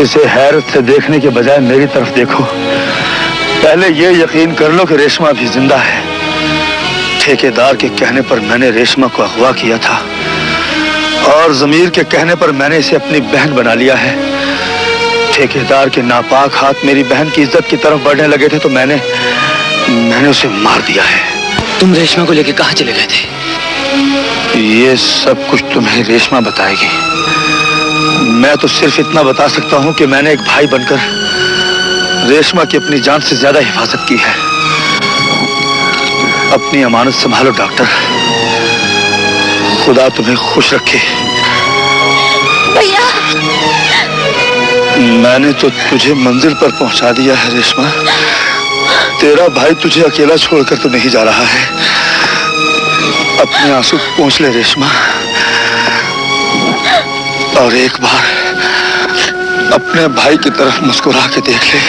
इसे हैरत से देखने के बजाय मेरी तरफ देखो। पहले ये यकीन कर लो कि रेशमा भी जिंदा है। ठेकेदार के कहने पर मैंने रेशमा को अगवा किया था, और जमीर के कहने पर मैंने इसे अपनी बहन बना लिया है। ठेकेदार के नापाक हाथ मेरी बहन की इज्जत की तरफ बढ़ने लगे थे तो मैंने उसे मार दिया है। तुम रेशमा को लेके कहाँ चले गए थे? ये सब कुछ तुम्हें रेशमा बताएगी। मैं तो सिर्फ इतना बता सकता हूँ कि मैंने एक भाई बनकर रेशमा की अपनी जान से ज्यादा हिफाजत की है। अपनी अमानत संभालो डॉक्टर, खुदा तुम्हें खुश रखे। भैया, मैंने तो तुझे मंजिल पर पहुंचा दिया है रेशमा। तेरा भाई तुझे अकेला छोड़कर तो नहीं जा रहा है। अपने आंसू पोंछ ले रेशमा, और एक बार अपने भाई की तरफ मुस्कुरा के देख ले।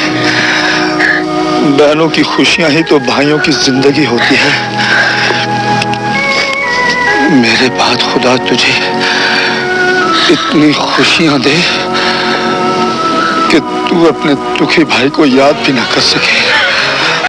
बहनों की खुशियां ही तो भाइयों की जिंदगी होती है। मेरे बाद खुदा तुझे इतनी खुशियां दे कि तू अपने दुखी भाई को याद भी ना कर सके।